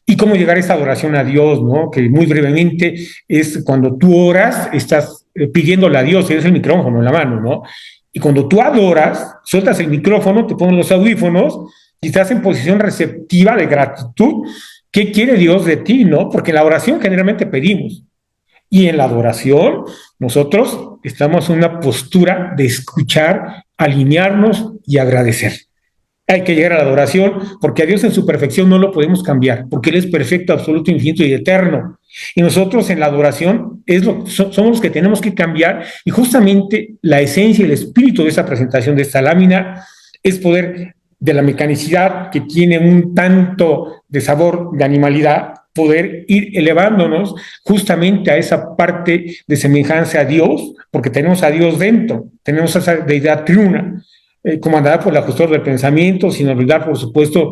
y cómo llegar a esa adoración a Dios, ¿no? Que muy brevemente es cuando tú oras, estás pidiéndole a Dios, tienes el micrófono en la mano, ¿no? Y cuando tú adoras, sueltas el micrófono, te pones los audífonos y estás en posición receptiva de gratitud. ¿Qué quiere Dios de ti, no? Porque en la oración generalmente pedimos. Y en la adoración, nosotros estamos en una postura de escuchar, alinearnos y agradecer. Hay que llegar a la adoración, porque a Dios en su perfección no lo podemos cambiar, porque Él es perfecto, absoluto, infinito y eterno. Y nosotros en la adoración somos los que tenemos que cambiar, y justamente la esencia y el espíritu de esa presentación, de esta lámina, es poder, de la mecanicidad que tiene un tanto de sabor de animalidad, poder ir elevándonos justamente a esa parte de semejanza a Dios, porque tenemos a Dios dentro, tenemos esa deidad triuna, comandada por el ajustador del pensamiento, sin olvidar, por supuesto,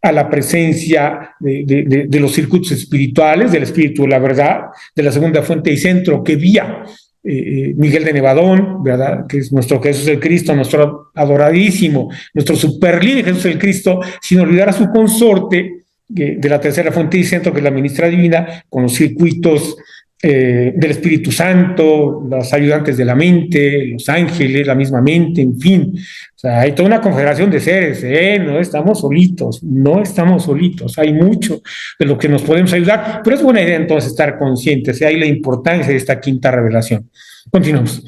a la presencia de los circuitos espirituales, del espíritu de la verdad, de la segunda fuente y centro que vía Miguel de Nevadón, ¿verdad? Que es nuestro Jesús el Cristo, nuestro adoradísimo, nuestro superlíder Jesús el Cristo, sin olvidar a su consorte de la tercera fuente y centro, que es la ministra divina, con los circuitos del Espíritu Santo, los ayudantes de la mente, los ángeles, la misma mente, en fin. O sea, hay toda una confederación de seres, no estamos solitos, hay mucho de lo que nos podemos ayudar, pero es buena idea entonces estar conscientes, hay la importancia de esta quinta revelación. Continuamos.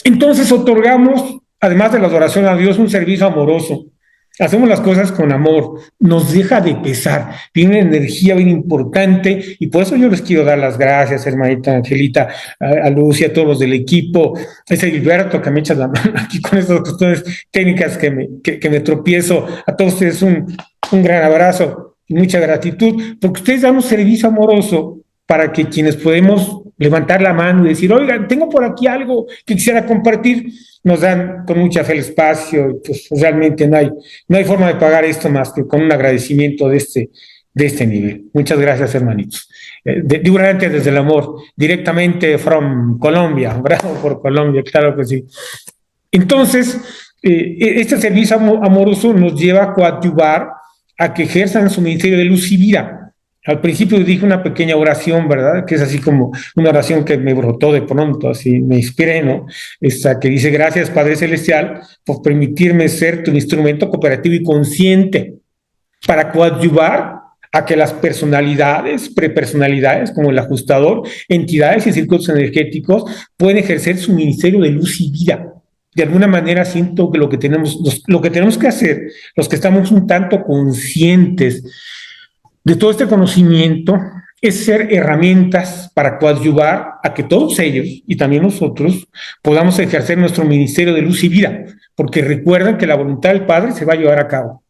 Entonces otorgamos, además de la adoración a Dios, un servicio amoroso. Hacemos las cosas con amor, nos deja de pesar, tiene una energía bien importante, y por eso yo les quiero dar las gracias, hermanita Angelita, a Lucia, a todos los del equipo, a ese Gilberto que me echa la mano aquí con estas cuestiones técnicas que me tropiezo. A todos ustedes un gran abrazo y mucha gratitud, porque ustedes dan un servicio amoroso para que quienes podemos levantar la mano y decir, oigan, tengo por aquí algo que quisiera compartir, nos dan con mucha fe el espacio, y pues realmente no hay forma de pagar esto más que con un agradecimiento de este nivel. Muchas gracias, hermanitos. Durante desde el amor, directamente from Colombia. Bravo por Colombia, claro que sí. Entonces, este servicio amoroso nos lleva a coadyuvar a que ejerzan su ministerio de luz y vida. Al principio dije una pequeña oración, ¿verdad? Que es así como una oración que me brotó de pronto, así me inspiré, ¿no? Esta que dice: gracias, Padre Celestial, por permitirme ser tu instrumento cooperativo y consciente para coadyuvar a que las personalidades, prepersonalidades, como el ajustador, entidades y circuitos energéticos, pueden ejercer su ministerio de luz y vida. De alguna manera siento que lo que tenemos que hacer, los que estamos un tanto conscientes de todo este conocimiento, es ser herramientas para coadyuvar a que todos ellos y también nosotros podamos ejercer nuestro ministerio de luz y vida, porque recuerden que la voluntad del Padre se va a llevar a cabo.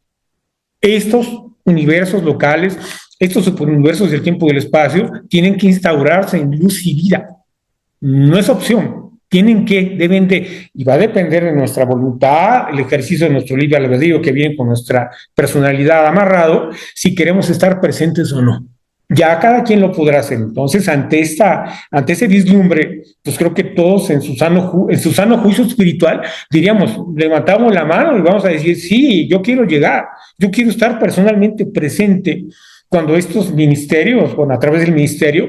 Estos universos locales, estos superuniversos del tiempo y del espacio, tienen que instaurarse en luz y vida. No es opción. Deben de, y va a depender de nuestra voluntad, el ejercicio de nuestro libre albedrío que viene con nuestra personalidad amarrado, si queremos estar presentes o no. Ya cada quien lo podrá hacer. Entonces, ante ese vislumbre, pues creo que todos en su sano juicio espiritual diríamos, levantamos la mano y vamos a decir, sí, yo quiero llegar, yo quiero estar personalmente presente cuando estos ministerios, bueno, a través del ministerio,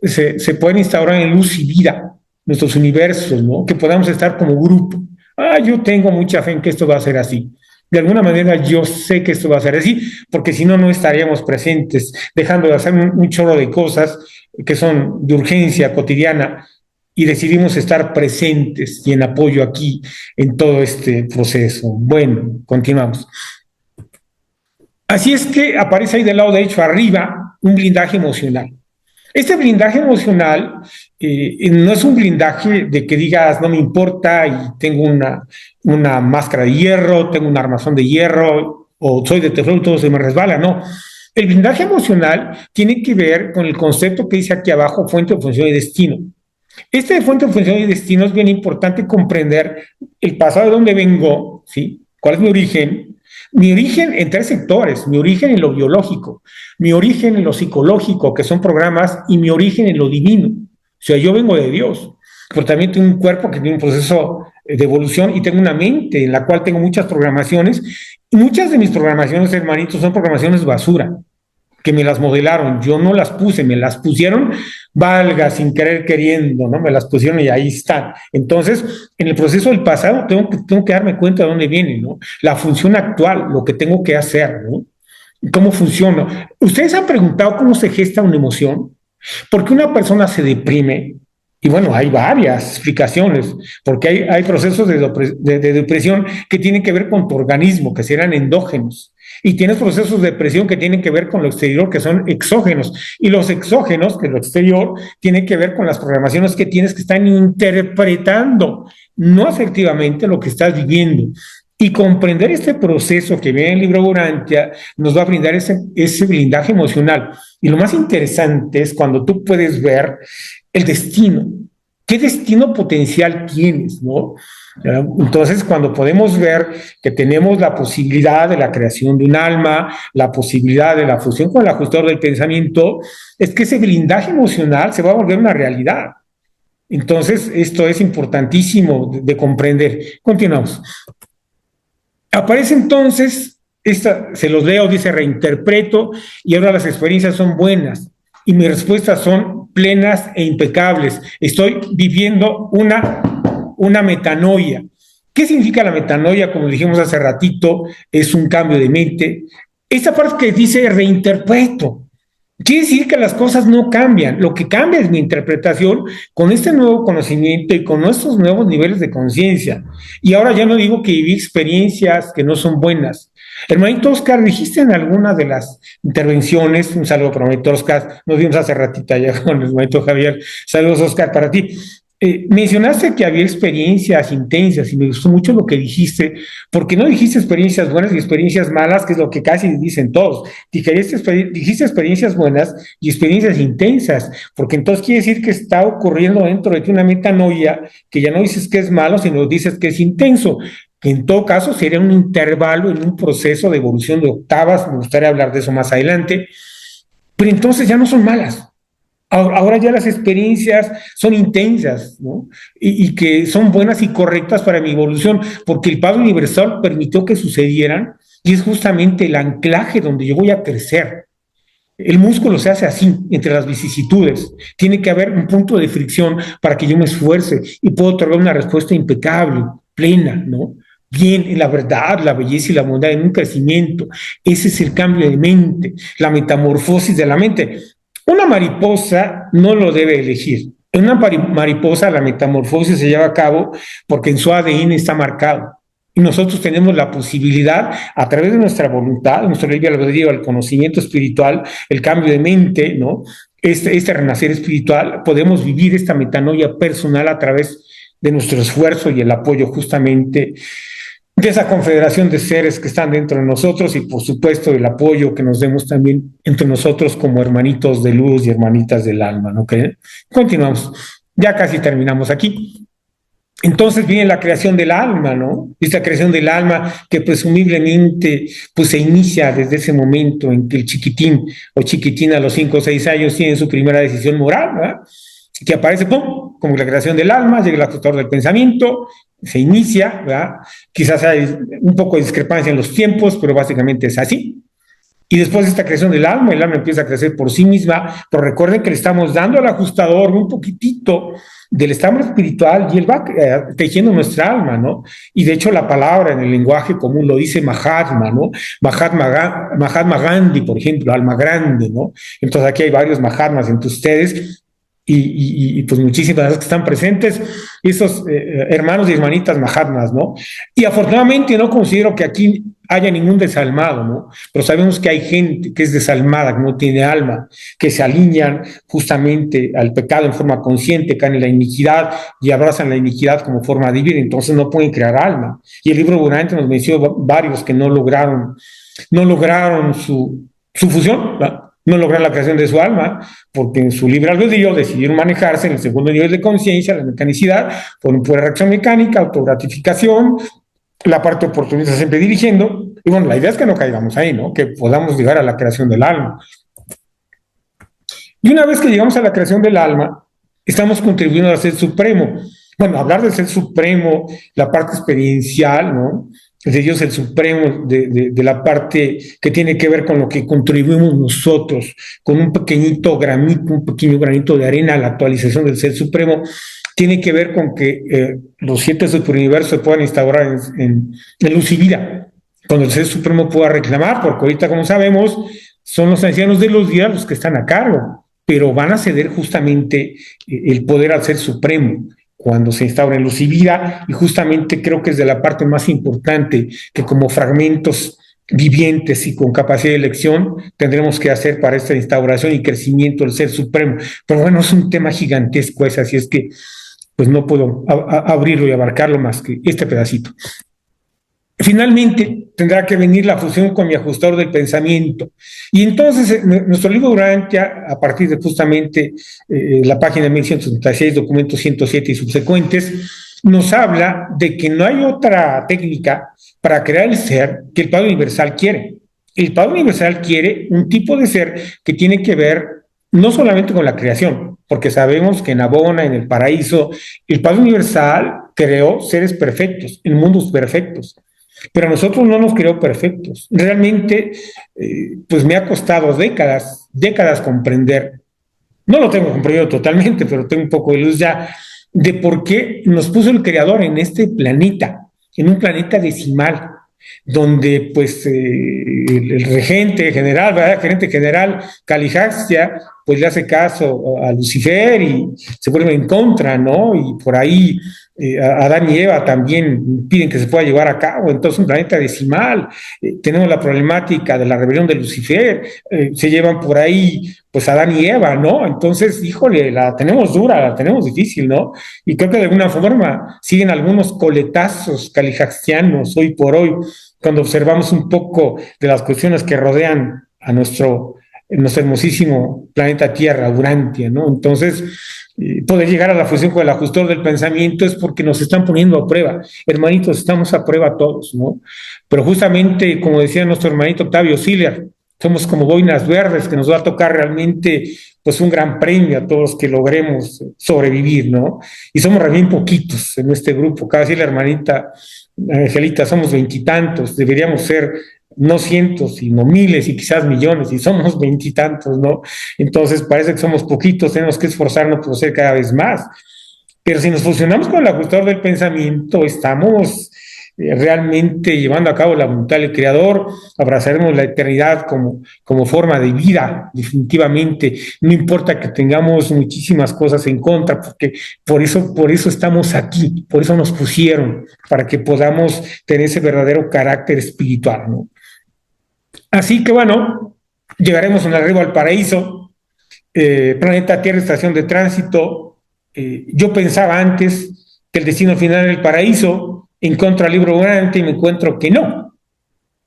se pueden instaurar en luz y vida nuestros universos, ¿no? Que podamos estar como grupo. Yo tengo mucha fe en que esto va a ser así. De alguna manera yo sé que esto va a ser así, porque si no, no estaríamos presentes, dejando de hacer un chorro de cosas que son de urgencia cotidiana y decidimos estar presentes y en apoyo aquí en todo este proceso. Bueno, continuamos. Así es que aparece ahí del lado derecho arriba un blindaje emocional. Este blindaje emocional no es un blindaje de que digas no me importa y tengo una máscara de hierro, tengo un armazón de hierro o soy de teflón y todo se me resbala, no. El blindaje emocional tiene que ver con el concepto que dice aquí abajo, fuente, función y destino. Este de fuente, función y destino es bien importante comprender el pasado de dónde vengo, ¿sí? ¿Cuál es mi origen? Mi origen en 3 sectores, mi origen en lo biológico, mi origen en lo psicológico, que son programas, y mi origen en lo divino. O sea, yo vengo de Dios, pero también tengo un cuerpo que tiene un proceso de evolución y tengo una mente en la cual tengo muchas programaciones. Y muchas de mis programaciones, hermanitos, son programaciones basura, que me las modelaron. Yo no las puse, me las pusieron, valga, sin querer queriendo, ¿no? Me las pusieron y ahí están. Entonces, en el proceso del pasado tengo que darme cuenta de dónde viene, ¿no? La función actual, lo que tengo que hacer, ¿no? ¿Cómo funciona? ¿Ustedes han preguntado cómo se gesta una emoción? ¿Por qué una persona se deprime? Y bueno, hay varias explicaciones, porque hay procesos de depresión que tienen que ver con tu organismo, que serán endógenos. Y tienes procesos de depresión que tienen que ver con lo exterior, que son exógenos. Y los exógenos, que es lo exterior, tienen que ver con las programaciones que tienes que estar interpretando, no afectivamente lo que estás viviendo. Y comprender este proceso que viene en el libro Urantia nos va a brindar ese blindaje emocional. Y lo más interesante es cuando tú puedes ver el destino. ¿Qué destino potencial tienes, no? Entonces, cuando podemos ver que tenemos la posibilidad de la creación de un alma, la posibilidad de la fusión con el ajustador del pensamiento, es que ese blindaje emocional se va a volver una realidad. Entonces, esto es importantísimo de comprender. Continuamos. Aparece entonces, se los leo, dice reinterpreto, y ahora las experiencias son buenas, y mis respuestas son plenas e impecables. Estoy viviendo una metanoia. ¿Qué significa la metanoia? Como dijimos hace ratito, es un cambio de mente. Esta parte que dice reinterpreto, quiere decir que las cosas no cambian. Lo que cambia es mi interpretación con este nuevo conocimiento y con nuestros nuevos niveles de conciencia. Y ahora ya no digo que viví experiencias que no son buenas. Hermanito Oscar, dijiste en alguna de las intervenciones, un saludo para hermanito Oscar, nos vimos hace ratito allá con el hermanito Javier, saludos Oscar para ti. Mencionaste que había experiencias intensas y me gustó mucho lo que dijiste, porque no dijiste experiencias buenas y experiencias malas, que es lo que casi dicen todos. Dijiste experiencias buenas y experiencias intensas, porque entonces quiere decir que está ocurriendo dentro de ti una metanoia, que ya no dices que es malo, sino dices que es intenso, que en todo caso sería un intervalo en un proceso de evolución de octavas, me gustaría hablar de eso más adelante, pero entonces ya no son malas. Ahora ya las experiencias son intensas, ¿no? Y que son buenas y correctas para mi evolución, porque el Padre Universal permitió que sucedieran y es justamente el anclaje donde yo voy a crecer. El músculo se hace así, entre las vicisitudes. Tiene que haber un punto de fricción para que yo me esfuerce y puedo otorgar una respuesta impecable, plena, ¿no? Bien, en la verdad, la belleza y la bondad, en un crecimiento. Ese es el cambio de mente, la metamorfosis de la mente. Una mariposa no lo debe elegir. En una mariposa la metamorfosis se lleva a cabo porque en su ADN está marcado. Y nosotros tenemos la posibilidad, a través de nuestra voluntad, de nuestro libre albedrío, el conocimiento espiritual, el cambio de mente, ¿no? Este renacer espiritual, podemos vivir esta metanoia personal a través de nuestro esfuerzo y el apoyo justamente de esa confederación de seres que están dentro de nosotros y por supuesto el apoyo que nos demos también entre nosotros como hermanitos de luz y hermanitas del alma, ¿no creen? Continuamos, ya casi terminamos aquí. Entonces viene la creación del alma, ¿no? Esta creación del alma que presumiblemente pues se inicia desde ese momento en que el chiquitín o chiquitina a los 5 o 6 años tiene su primera decisión moral, ¿verdad? Que aparece, ¡pum!, como la creación del alma, llega el ajustador del pensamiento, se inicia, ¿verdad? Quizás hay un poco de discrepancia en los tiempos, pero básicamente es así. Y después de esta creación del alma, el alma empieza a crecer por sí misma, pero recuerden que le estamos dando al ajustador un poquitito del estambre espiritual y él va tejiendo nuestra alma, ¿no? Y de hecho la palabra en el lenguaje común lo dice Mahatma, ¿no? Mahatma Gandhi, por ejemplo, alma grande, ¿no? Entonces aquí hay varios Mahatmas entre ustedes y pues muchísimas gracias que están presentes, esos hermanos y hermanitas Mahatmas, ¿no? Y afortunadamente no considero que aquí haya ningún desalmado, ¿no? Pero sabemos que hay gente que es desalmada, que no tiene alma, que se alinean justamente al pecado en forma consciente, caen en la iniquidad y abrazan la iniquidad como forma de vivir, entonces no pueden crear alma. Y el libro Durante nos menciona varios que no lograron su fusión, ¿verdad? No lograron la creación de su alma, porque en su libre albedrío decidieron manejarse en el segundo nivel de conciencia, la mecanicidad, por una pura reacción mecánica, autogratificación, la parte oportunista siempre dirigiendo, y bueno, la idea es que no caigamos ahí, ¿no? Que podamos llegar a la creación del alma. Y una vez que llegamos a la creación del alma, estamos contribuyendo al Ser Supremo. Bueno, hablar del Ser Supremo, la parte experiencial, ¿no? De Dios el Supremo, de la parte que tiene que ver con lo que contribuimos nosotros, con un pequeño granito de arena a la actualización del Ser Supremo, tiene que ver con que los 7 superuniversos se puedan instaurar en luz y vida, cuando el Ser Supremo pueda reclamar, porque ahorita, como sabemos, son los ancianos de los días los que están a cargo, pero van a ceder justamente el poder al Ser Supremo cuando se instaura en luz y vida, y justamente creo que es de la parte más importante que como fragmentos vivientes y con capacidad de elección tendremos que hacer para esta instauración y crecimiento del Ser Supremo. Pero bueno, es un tema gigantesco ese, así es que pues no puedo abrirlo y abarcarlo más que este pedacito. Finalmente tendrá que venir la fusión con mi ajustador del pensamiento. Y entonces nuestro libro Durante, a partir de justamente la página 1136, documento 107 y subsecuentes, nos habla de que no hay otra técnica para crear el ser que el Padre Universal quiere. El Padre Universal quiere un tipo de ser que tiene que ver no solamente con la creación, porque sabemos que en Abona, en el paraíso, el Padre Universal creó seres perfectos, en mundos perfectos. Pero a nosotros no nos creó perfectos. Realmente, pues me ha costado décadas comprender. No lo tengo comprendido totalmente, pero tengo un poco de luz ya de por qué nos puso el Creador en este planeta, en un planeta decimal, donde pues el regente general, ¿verdad? Gerente general Calihaxia, pues le hace caso a Lucifer y se vuelve en contra, ¿no? Y por ahí Adán y Eva también piden que se pueda llevar a cabo. Entonces, un planeta decimal, tenemos la problemática de la rebelión de Lucifer, se llevan por ahí pues Adán y Eva, ¿no? Entonces, híjole, la tenemos dura, la tenemos difícil, ¿no? Y creo que de alguna forma siguen algunos coletazos calihaxianos hoy por hoy, cuando observamos un poco de las cuestiones que rodean a nuestro hermosísimo planeta Tierra, Urantia, ¿no? Entonces, poder llegar a la fusión con el ajustador del pensamiento es porque nos están poniendo a prueba. Hermanitos, estamos a prueba todos, ¿no? Pero justamente, como decía nuestro hermanito Octavio Siller, somos como boinas verdes que nos va a tocar realmente pues un gran premio a todos los que logremos sobrevivir, ¿no? Y somos bien poquitos en este grupo. Cada vez la hermanita Angelita, somos 20 y tantos, deberíamos ser no cientos, sino miles y quizás millones, y somos 20 y tantos, ¿no? Entonces parece que somos poquitos, tenemos que esforzarnos por ser cada vez más. Pero si nos fusionamos con el ajustador del pensamiento, estamos realmente llevando a cabo la voluntad del Creador, abrazaremos la eternidad como forma de vida, definitivamente. No importa que tengamos muchísimas cosas en contra, porque por eso estamos aquí, por eso nos pusieron, para que podamos tener ese verdadero carácter espiritual, ¿no? Así que bueno, llegaremos en arriba al paraíso, planeta Tierra, estación de tránsito. Yo pensaba antes que el destino final era el paraíso, encuentro al libro grande y me encuentro que no.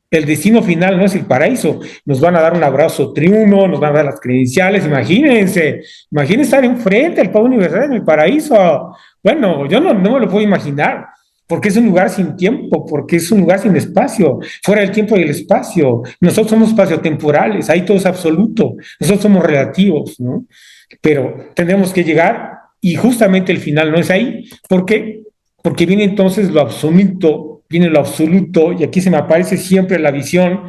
El destino final no es el paraíso. Nos van a dar un abrazo triuno, nos van a dar las credenciales. Imagínense estar enfrente al Padre Universal en el paraíso. Bueno, yo no me lo puedo imaginar, porque es un lugar sin tiempo, porque es un lugar sin espacio, fuera del tiempo y el espacio. Nosotros somos espaciotemporales, ahí todo es absoluto, nosotros somos relativos, ¿no? Pero tenemos que llegar y justamente el final no es ahí. ¿Por qué? Porque viene entonces lo absoluto, viene lo absoluto, y aquí se me aparece siempre la visión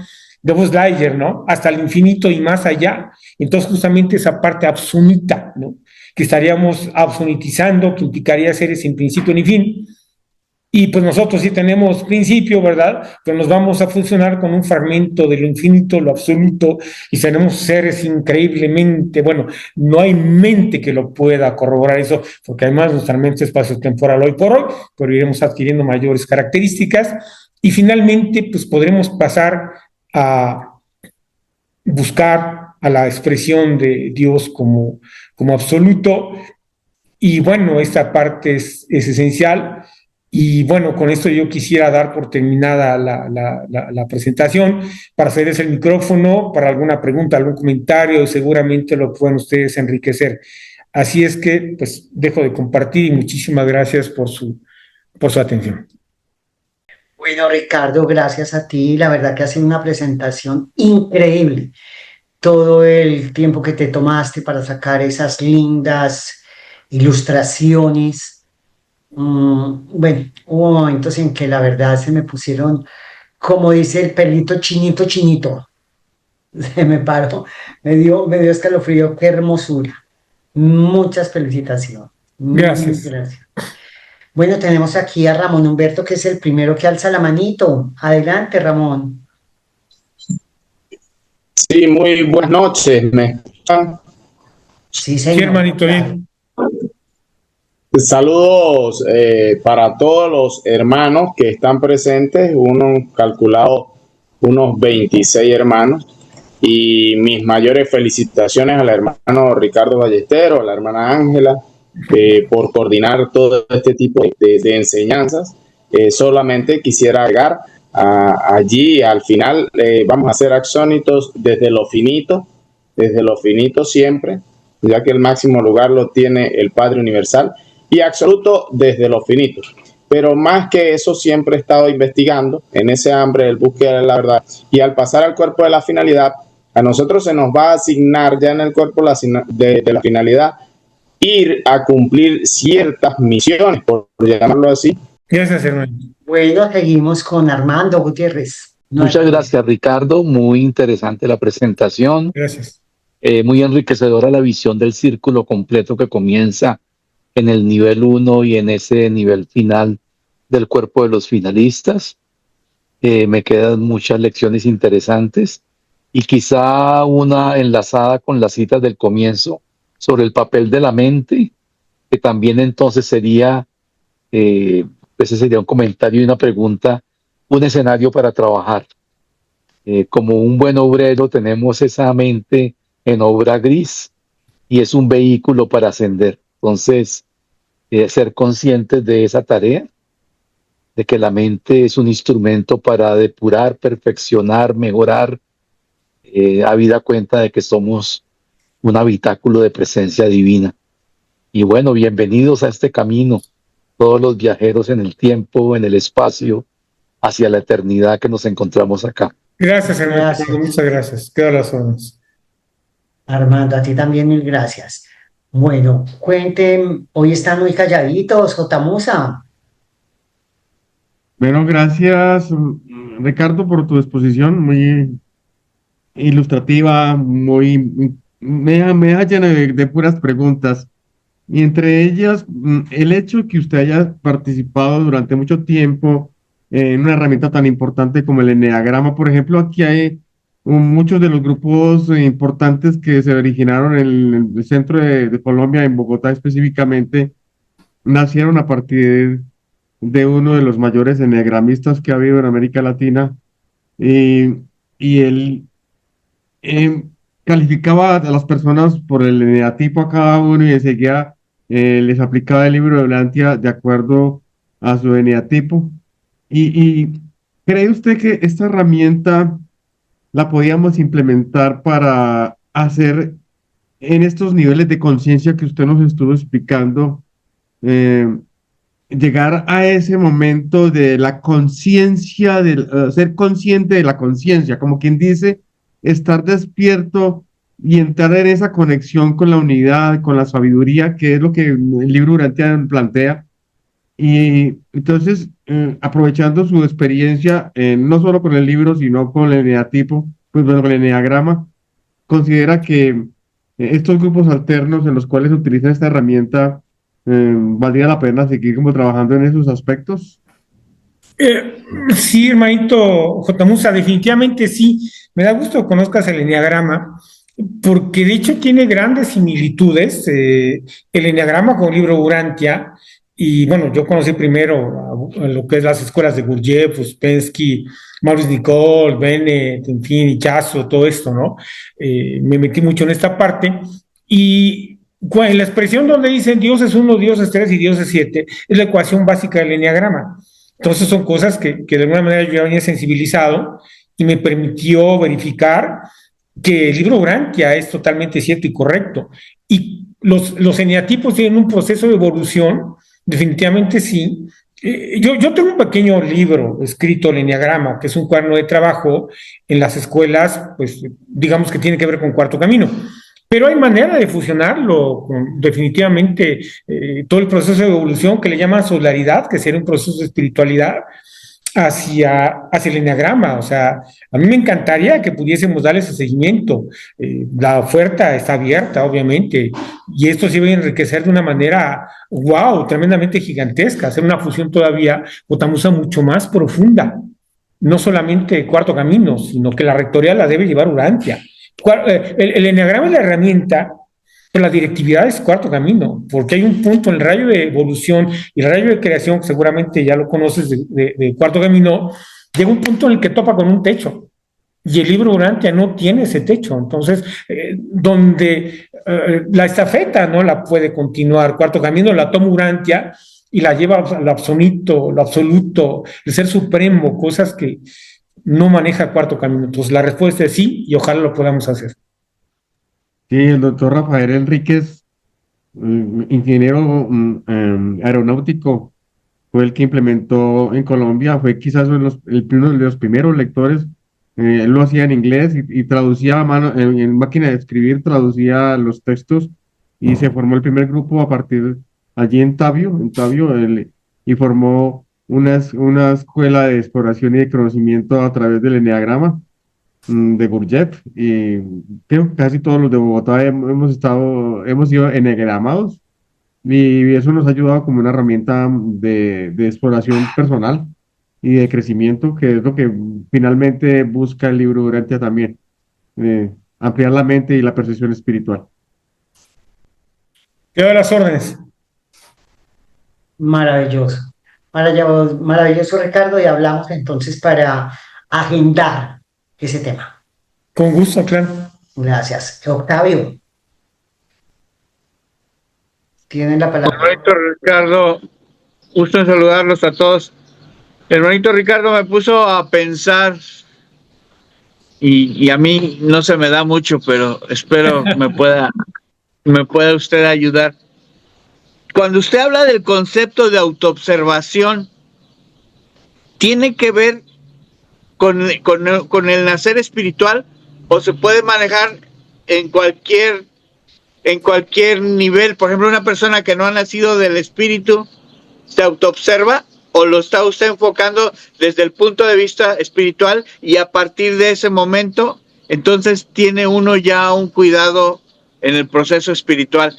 de Buzz Lightyear, ¿no? Hasta el infinito y más allá. Entonces, justamente esa parte absoluta, ¿no? Que estaríamos absolutizando, que implicaría seres sin principio ni fin. Y pues nosotros sí tenemos principio, ¿verdad? Pero nos vamos a funcionar con un fragmento de lo infinito, lo absoluto, y seremos seres increíblemente, bueno, no hay mente que lo pueda corroborar eso, porque además nuestra mente es espacio-temporal hoy por hoy, pero iremos adquiriendo mayores características, y finalmente pues podremos pasar a buscar a la expresión de Dios como absoluto, y bueno, esta parte es esencial. Y bueno, con esto yo quisiera dar por terminada la presentación para cederles el micrófono para alguna pregunta, algún comentario, seguramente lo pueden ustedes enriquecer. Así es que, pues, dejo de compartir y muchísimas gracias por su atención. Bueno, Ricardo, gracias a ti. La verdad que ha sido una presentación increíble. Todo el tiempo que te tomaste para sacar esas lindas ilustraciones. Bueno, hubo momentos en que la verdad se me pusieron, como dice el pelito chinito, chinito. Se me paró, me dio escalofrío, qué hermosura. Muchas felicitaciones. Mil Gracias. gracias. Bueno, tenemos aquí a Ramón Humberto, que es el primero que alza la manito. Adelante, Ramón. Sí, muy buenas noches. ¿Me escuchan? Sí, Sí, señor. hermanito, Claro. bien. Saludos para todos los hermanos que están presentes, uno calculado unos 26 hermanos, y mis mayores felicitaciones al hermano Ricardo Ballesteros, a la hermana Ángela, por coordinar todo este tipo de enseñanzas. Solamente quisiera agregar allí al final, vamos a hacer axónitos desde lo finito siempre, ya que el máximo lugar lo tiene el Padre Universal, y absoluto desde lo finito. Pero más que eso, siempre he estado investigando en ese hambre del búsqueda de la verdad, y al pasar al cuerpo de la finalidad, a nosotros se nos va a asignar ya en el cuerpo de la finalidad ir a cumplir ciertas misiones, por llamarlo así. Gracias, hermano. Bueno, seguimos con Armando Gutiérrez. Muchas gracias, Ricardo. Muy interesante la presentación. Gracias. Muy enriquecedora la visión del círculo completo que comienza en el nivel 1 y en ese nivel final del cuerpo de los finalistas. Me quedan muchas lecciones interesantes y quizá una enlazada con las citas del comienzo sobre el papel de la mente, que también entonces sería, ese sería un comentario y una pregunta, un escenario para trabajar. Como un buen obrero tenemos esa mente en obra gris y es un vehículo para ascender. Entonces, ser conscientes de esa tarea, de que la mente es un instrumento para depurar, perfeccionar, mejorar, habida cuenta de que somos un habitáculo de presencia divina. Y bueno, bienvenidos a este camino, todos los viajeros en el tiempo, en el espacio, hacia la eternidad que nos encontramos acá. Gracias, hermano. Gracias. Muchas gracias. Quedo a las órdenes. Armando, a ti también mil gracias. Bueno, cuenten, hoy están muy calladitos, Jotamusa. Bueno, gracias, Ricardo, por tu exposición, muy ilustrativa, me deja lleno de puras preguntas. Y entre ellas, el hecho de que usted haya participado durante mucho tiempo en una herramienta tan importante como el eneagrama. Por ejemplo, aquí hay muchos de los grupos importantes que se originaron en el centro de Colombia, en Bogotá específicamente, nacieron a partir de uno de los mayores eneagramistas que ha habido en América Latina, y, y él calificaba a las personas por el eneatipo a cada uno y enseguida les aplicaba el libro de Urantia de acuerdo a su eneatipo. Y ¿cree usted que esta herramienta la podíamos implementar para hacer en estos niveles de conciencia que usted nos estuvo explicando, eh, llegar a ese momento de la conciencia, de ser consciente de la conciencia, como quien dice, estar despierto y entrar en esa conexión con la unidad, con la sabiduría, que es lo que el libro Urantia plantea? Y entonces, aprovechando su experiencia, no solo con el libro, sino con el eneatipo, pues bueno, con el eneagrama, considera que estos grupos alternos en los cuales se utiliza esta herramienta, valdría la pena seguir como trabajando en esos aspectos. Sí, hermanito J. Musa, definitivamente sí. Me da gusto que conozcas el enneagrama, porque de hecho tiene grandes similitudes el enneagrama con el libro Urantia. Y bueno, yo conocí primero a lo que es las escuelas de Gurdjieff, Uspensky, Maurice Nicole, Bennett, en fin, Ichazo, todo esto, ¿no? Me metí mucho en esta parte. Y en la expresión donde dicen Dios es uno, Dios es tres y Dios es siete, es la ecuación básica del enneagrama. Entonces son cosas que de alguna manera yo ya venía sensibilizado y me permitió verificar que el libro Urantia es totalmente cierto y correcto. Y los eneatipos tienen un proceso de evolución, definitivamente sí. Yo tengo un pequeño libro escrito, el Enneagrama, que es un cuaderno de trabajo en las escuelas, pues digamos que tiene que ver con Cuarto Camino. Pero hay manera de fusionarlo, definitivamente, todo el proceso de evolución que le llaman solaridad, que sería un proceso de espiritualidad, hacia el enneagrama. O sea, a mí me encantaría que pudiésemos darle ese seguimiento. La oferta está abierta, obviamente, y esto sí va a enriquecer de una manera, wow, tremendamente gigantesca, hacer una fusión todavía, Otamusa, mucho más profunda. No solamente Cuarto Camino, sino que la rectoría la debe llevar Urantia. El enneagrama es la herramienta, pero la directividad es Cuarto Camino, porque hay un punto en el rayo de evolución y el rayo de creación, que seguramente ya lo conoces de Cuarto Camino, llega un punto en el que topa con un techo. Y el libro Urantia no tiene ese techo. Entonces, donde la estafeta no la puede continuar, Cuarto Camino la toma Urantia y la lleva al absoluto, el ser supremo, cosas que no maneja Cuarto Camino. Entonces, la respuesta es sí, y ojalá lo podamos hacer. Sí, el doctor Rafael Enríquez, ingeniero aeronáutico, fue el que implementó en Colombia, fue quizás uno de los primeros lectores. Él lo hacía en inglés y traducía a mano, en máquina de escribir, traducía los textos, y se formó el primer grupo a partir allí en Tabio, y formó una escuela de exploración y de conocimiento a través del eneagrama de Gurdjieff. Y creo que casi todos los de Bogotá hemos sido eneagramados, y eso nos ha ayudado como una herramienta de exploración personal y de crecimiento, que es lo que finalmente busca el libro Urantia también, ampliar la mente y la percepción espiritual. Quedo a las órdenes. Maravilloso. Maravilloso, maravilloso, Ricardo, y hablamos entonces para agendar ese tema. Con gusto, claro. Gracias. Octavio, tienen la palabra. Hermanito Ricardo, gusto en saludarlos a todos. Hermanito Ricardo me puso a pensar, y a mí no se me da mucho, pero espero me pueda usted ayudar. Cuando usted habla del concepto de autoobservación, ¿tiene que ver con el nacer espiritual o se puede manejar en cualquier nivel? Por ejemplo, una persona que no ha nacido del espíritu, ¿se autoobserva o lo está usted enfocando desde el punto de vista espiritual, y a partir de ese momento entonces tiene uno ya un cuidado en el proceso espiritual?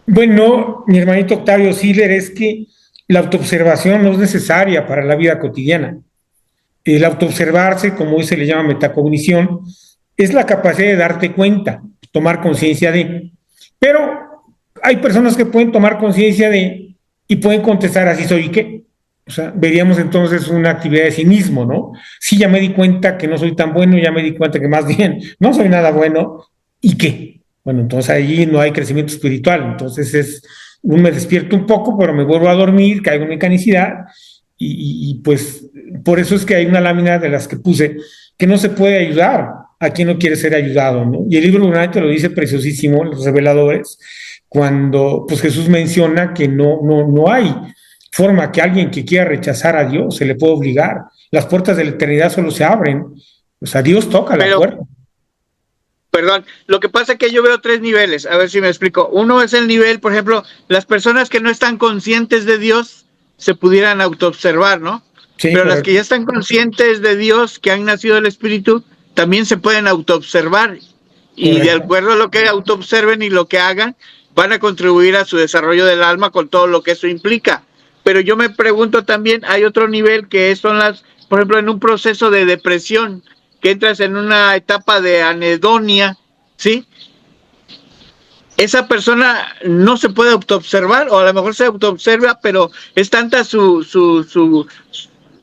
Bueno, mi hermanito Octavio Siller, es que la autoobservación no es necesaria para la vida cotidiana. El autoobservarse, como hoy se le llama metacognición, es la capacidad de darte cuenta, tomar conciencia de. Pero hay personas que pueden tomar conciencia de y pueden contestar así soy y qué. O sea, veríamos entonces una actividad de cinismo, ¿no? Sí, ya me di cuenta que no soy tan bueno, ya me di cuenta que más bien no soy nada bueno, ¿y qué? Bueno, entonces allí no hay crecimiento espiritual, entonces me despierto un poco, pero me vuelvo a dormir, caigo en mecanicidad, pues por eso es que hay una lámina de las que puse que no se puede ayudar a quien no quiere ser ayudado, ¿no? Y el libro durante lo dice preciosísimo, Los Reveladores, cuando pues Jesús menciona que no hay forma que alguien que quiera rechazar a Dios se le puede obligar. Las puertas de la eternidad solo se abren. O sea, Dios toca la puerta. Perdón, lo que pasa es que yo veo 3 niveles, a ver si me explico. Uno es el nivel, por ejemplo, las personas que no están conscientes de Dios se pudieran autoobservar, ¿no? Sí, pero las que ya están conscientes de Dios, que han nacido del Espíritu, también se pueden autoobservar. Y de acuerdo a lo que autoobserven y lo que hagan, van a contribuir a su desarrollo del alma con todo lo que eso implica. Pero yo me pregunto también, hay otro nivel que son por ejemplo, en un proceso de depresión, que entras en una etapa de anedonia, ¿sí? Esa persona no se puede autoobservar, o a lo mejor se autoobserva, pero es tanta su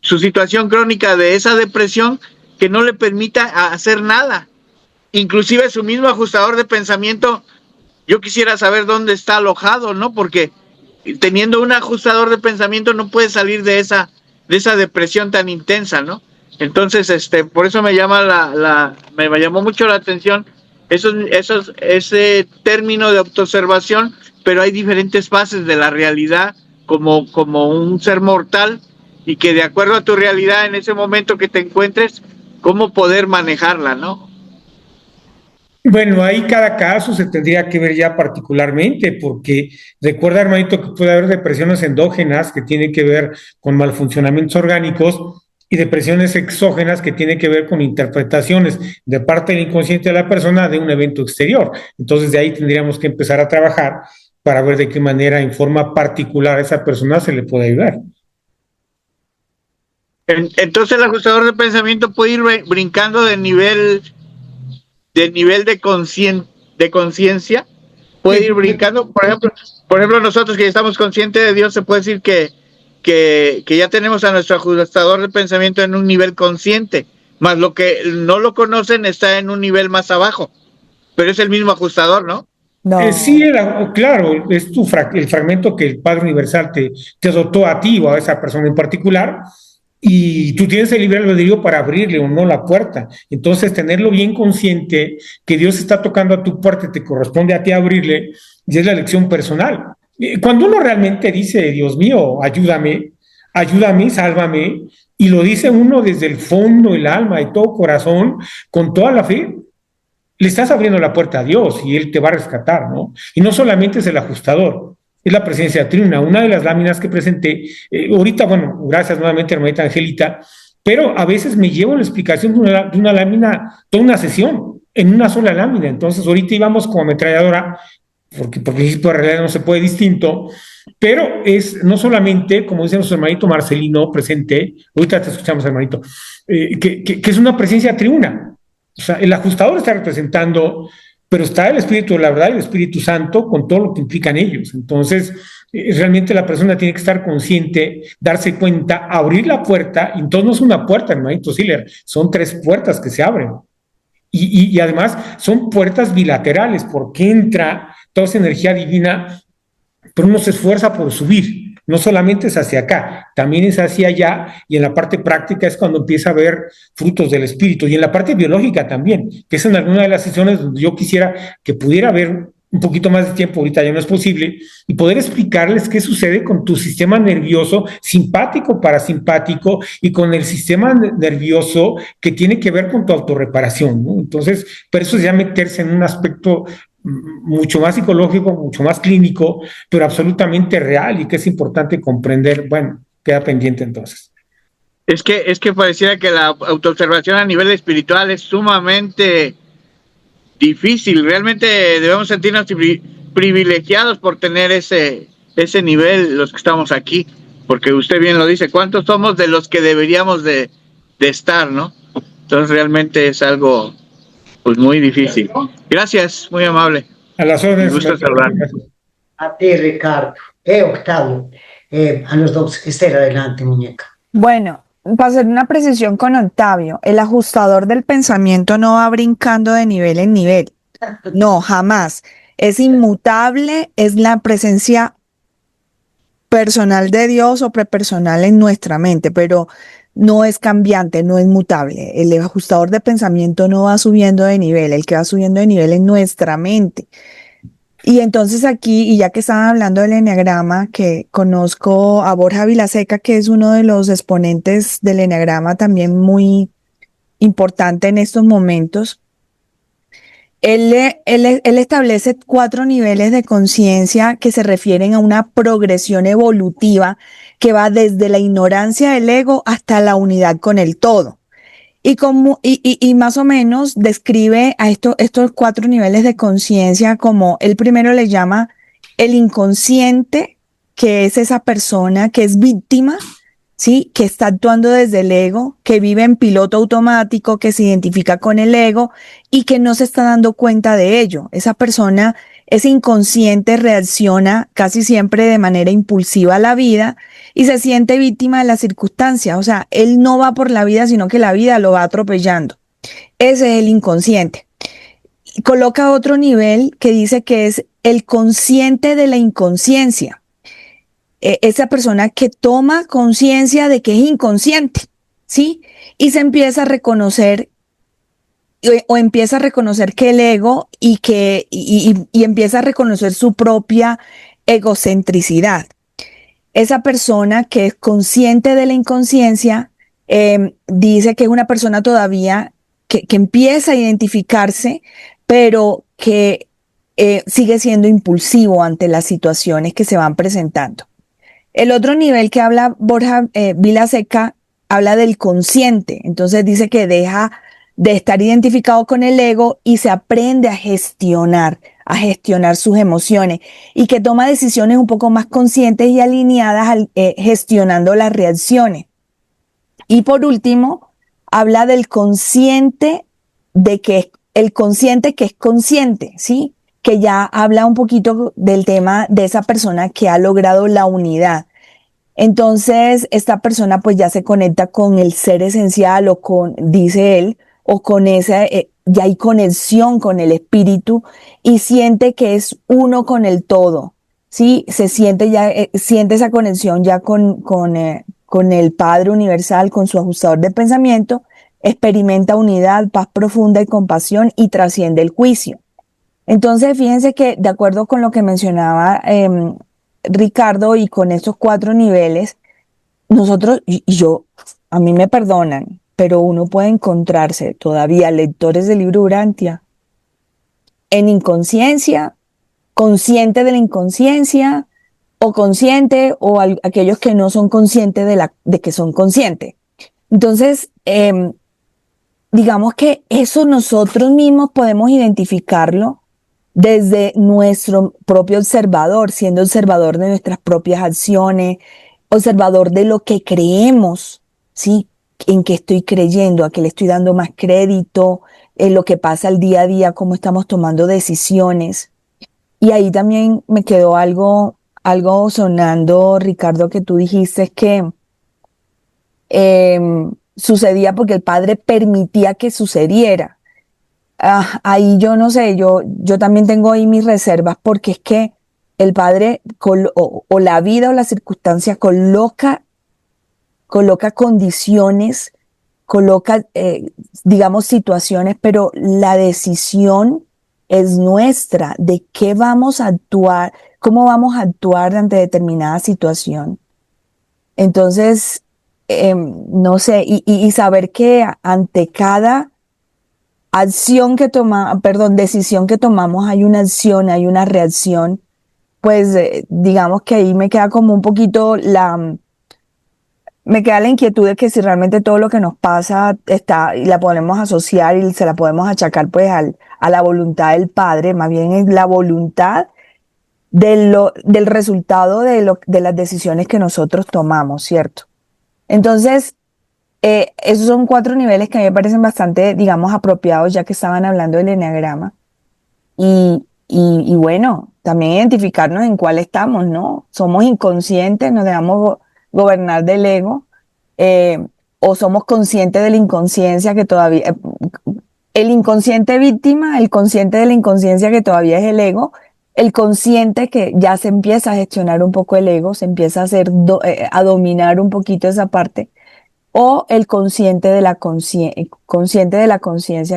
situación crónica de esa depresión que no le permita hacer nada. Inclusive su mismo ajustador de pensamiento, yo quisiera saber dónde está alojado, ¿no? Porque teniendo un ajustador de pensamiento no puede salir de esa depresión tan intensa, ¿no? Entonces, por eso me llamó mucho la atención ese término de autoobservación, pero hay diferentes fases de la realidad como un ser mortal, y que de acuerdo a tu realidad en ese momento que te encuentres, cómo poder manejarla, ¿no? Bueno, ahí cada caso se tendría que ver ya particularmente, porque recuerda, hermanito, que puede haber depresiones endógenas que tienen que ver con malfuncionamientos orgánicos y depresiones exógenas que tienen que ver con interpretaciones de parte del inconsciente de la persona de un evento exterior. Entonces, de ahí tendríamos que empezar a trabajar para ver de qué manera, en forma particular, a esa persona se le puede ayudar. Entonces, el ajustador de pensamiento puede ir brincando de nivel de conciencia, puede ir brincando. Por ejemplo, nosotros que estamos conscientes de Dios, se puede decir que ya tenemos a nuestro ajustador de pensamiento en un nivel consciente, más lo que no lo conocen está en un nivel más abajo, pero es el mismo ajustador, ¿no? No. Sí, claro, es el fragmento que el Padre Universal te dotó a ti o a esa persona en particular, y tú tienes el libre albedrío para abrirle o no la puerta. Entonces, tenerlo bien consciente que Dios está tocando a tu puerta y te corresponde a ti abrirle, y es la elección personal. Cuando uno realmente dice, Dios mío, ayúdame, sálvame, y lo dice uno desde el fondo del alma, de todo corazón, con toda la fe, le estás abriendo la puerta a Dios y Él te va a rescatar, ¿no? Y no solamente es el ajustador, es la presencia triuna. Una de las láminas que presenté, ahorita, bueno, gracias nuevamente, hermanita Angelita, pero a veces me llevo la explicación de una lámina, toda una sesión, en una sola lámina. Entonces, ahorita íbamos como ametralladora, porque por principio de realidad no se puede distinto, pero es no solamente, como dice nuestro hermanito Marcelino presente, ahorita te escuchamos, hermanito, que es una presencia triuna. O sea, el ajustador está representando, pero está el Espíritu de la verdad y el Espíritu Santo con todo lo que implican ellos. Entonces, realmente la persona tiene que estar consciente, darse cuenta, abrir la puerta, y entonces no es una puerta, hermanito Siller, son 3 puertas que se abren. Y además son puertas bilaterales, porque entra toda esa energía divina, pero uno se esfuerza por subir. No solamente es hacia acá, también es hacia allá, y en la parte práctica es cuando empieza a ver frutos del espíritu, y en la parte biológica también, que es en alguna de las sesiones donde yo quisiera que pudiera haber un poquito más de tiempo, ahorita ya no es posible, y poder explicarles qué sucede con tu sistema nervioso simpático, parasimpático, y con el sistema nervioso que tiene que ver con tu autorreparación, ¿no? Entonces, por eso es ya meterse en un aspecto mucho más psicológico, mucho más clínico, pero absolutamente real, y que es importante comprender. Bueno, queda pendiente entonces. Es que pareciera que la autoobservación a nivel espiritual es sumamente difícil. Realmente debemos sentirnos privilegiados por tener ese nivel, los que estamos aquí. porque usted bien lo dice, ¿cuántos somos de los que deberíamos de estar, no? Entonces realmente es algo pues muy difícil. Gracias, muy amable. A las Me órdenes. gusta saludar. A ti, Ricardo. Octavio. A los dos. Esther, adelante, muñeca. Bueno, para hacer una precisión con Octavio, el ajustador del pensamiento no va brincando de nivel en nivel. No, jamás. Es inmutable, es la presencia personal de Dios o prepersonal en nuestra mente, pero no es cambiante, no es mutable. El ajustador de pensamiento no va subiendo de nivel, el que va subiendo de nivel es nuestra mente. Y entonces aquí, y ya que estaban hablando del eneagrama, que conozco a Borja Vilaseca, que es uno de los exponentes del eneagrama también muy importante en estos momentos. Él establece 4 niveles de conciencia que se refieren a una progresión evolutiva que va desde la ignorancia del ego hasta la unidad con el todo. Y más o menos describe a estos 4 niveles de conciencia como el primero le llama el inconsciente, que es esa persona que es víctima, ¿sí? Que está actuando desde el ego, que vive en piloto automático, que se identifica con el ego y que no se está dando cuenta de ello. Esa persona, ese inconsciente, reacciona casi siempre de manera impulsiva a la vida y se siente víctima de las circunstancias. O sea, él no va por la vida, sino que la vida lo va atropellando. Ese es el inconsciente. Y coloca otro nivel que dice que es el consciente de la inconsciencia. Esa persona que toma conciencia de que es inconsciente, ¿sí? Y se empieza a reconocer o empieza a reconocer que el ego y empieza a reconocer su propia egocentricidad. Esa persona que es consciente de la inconsciencia dice que es una persona todavía que empieza a identificarse, pero que sigue siendo impulsivo ante las situaciones que se van presentando. El otro nivel que habla Borja Vilaseca habla del consciente. Entonces dice que deja de estar identificado con el ego y se aprende a gestionar sus emociones y que toma decisiones un poco más conscientes y alineadas gestionando las reacciones. Y por último, habla del consciente, el consciente que es consciente, ¿sí? Que ya habla un poquito del tema de esa persona que ha logrado la unidad. Entonces, esta persona pues ya se conecta con el ser esencial o dice él, o con esa, ya hay conexión con el espíritu y siente que es uno con el todo, ¿sí? Se siente siente esa conexión ya con el Padre Universal, con su ajustador de pensamiento, experimenta unidad, paz profunda y compasión y trasciende el juicio. Entonces, fíjense que de acuerdo con lo que mencionaba Ricardo y con estos 4 niveles, nosotros, a mí me perdonan, pero uno puede encontrarse todavía lectores del libro Urantia en inconsciencia, consciente de la inconsciencia, o consciente, o aquellos que no son conscientes de que son conscientes. Entonces, digamos que eso nosotros mismos podemos identificarlo desde nuestro propio observador, siendo observador de nuestras propias acciones, observador de lo que creemos, ¿sí? En qué estoy creyendo, a qué le estoy dando más crédito, en lo que pasa al día a día, cómo estamos tomando decisiones. Y ahí también me quedó algo sonando, Ricardo, que tú dijiste que sucedía porque el Padre permitía que sucediera. Ahí yo no sé, yo también tengo ahí mis reservas porque es que el Padre o la vida o las circunstancias coloca condiciones, coloca, digamos, situaciones, pero la decisión es nuestra de qué vamos a actuar, cómo vamos a actuar ante determinada situación. Entonces, no sé, y saber que ante cada decisión que tomamos, hay una acción, hay una reacción, pues digamos que ahí me queda como un poquito me queda la inquietud de que si realmente todo lo que nos pasa y la podemos asociar y se la podemos achacar pues a la voluntad del Padre, más bien es la voluntad del resultado de las decisiones que nosotros tomamos, ¿cierto? Entonces, esos son 4 niveles que a mí me parecen bastante, digamos, apropiados, ya que estaban hablando del eneagrama. Y bueno, también identificarnos en cuál estamos, ¿no? Somos inconscientes, nos dejamos gobernar del ego, o somos conscientes de la inconsciencia que todavía, el inconsciente víctima, el consciente de la inconsciencia que todavía es el ego, el consciente que ya se empieza a gestionar un poco el ego, se empieza a a dominar un poquito esa parte, o el consciente de la conciencia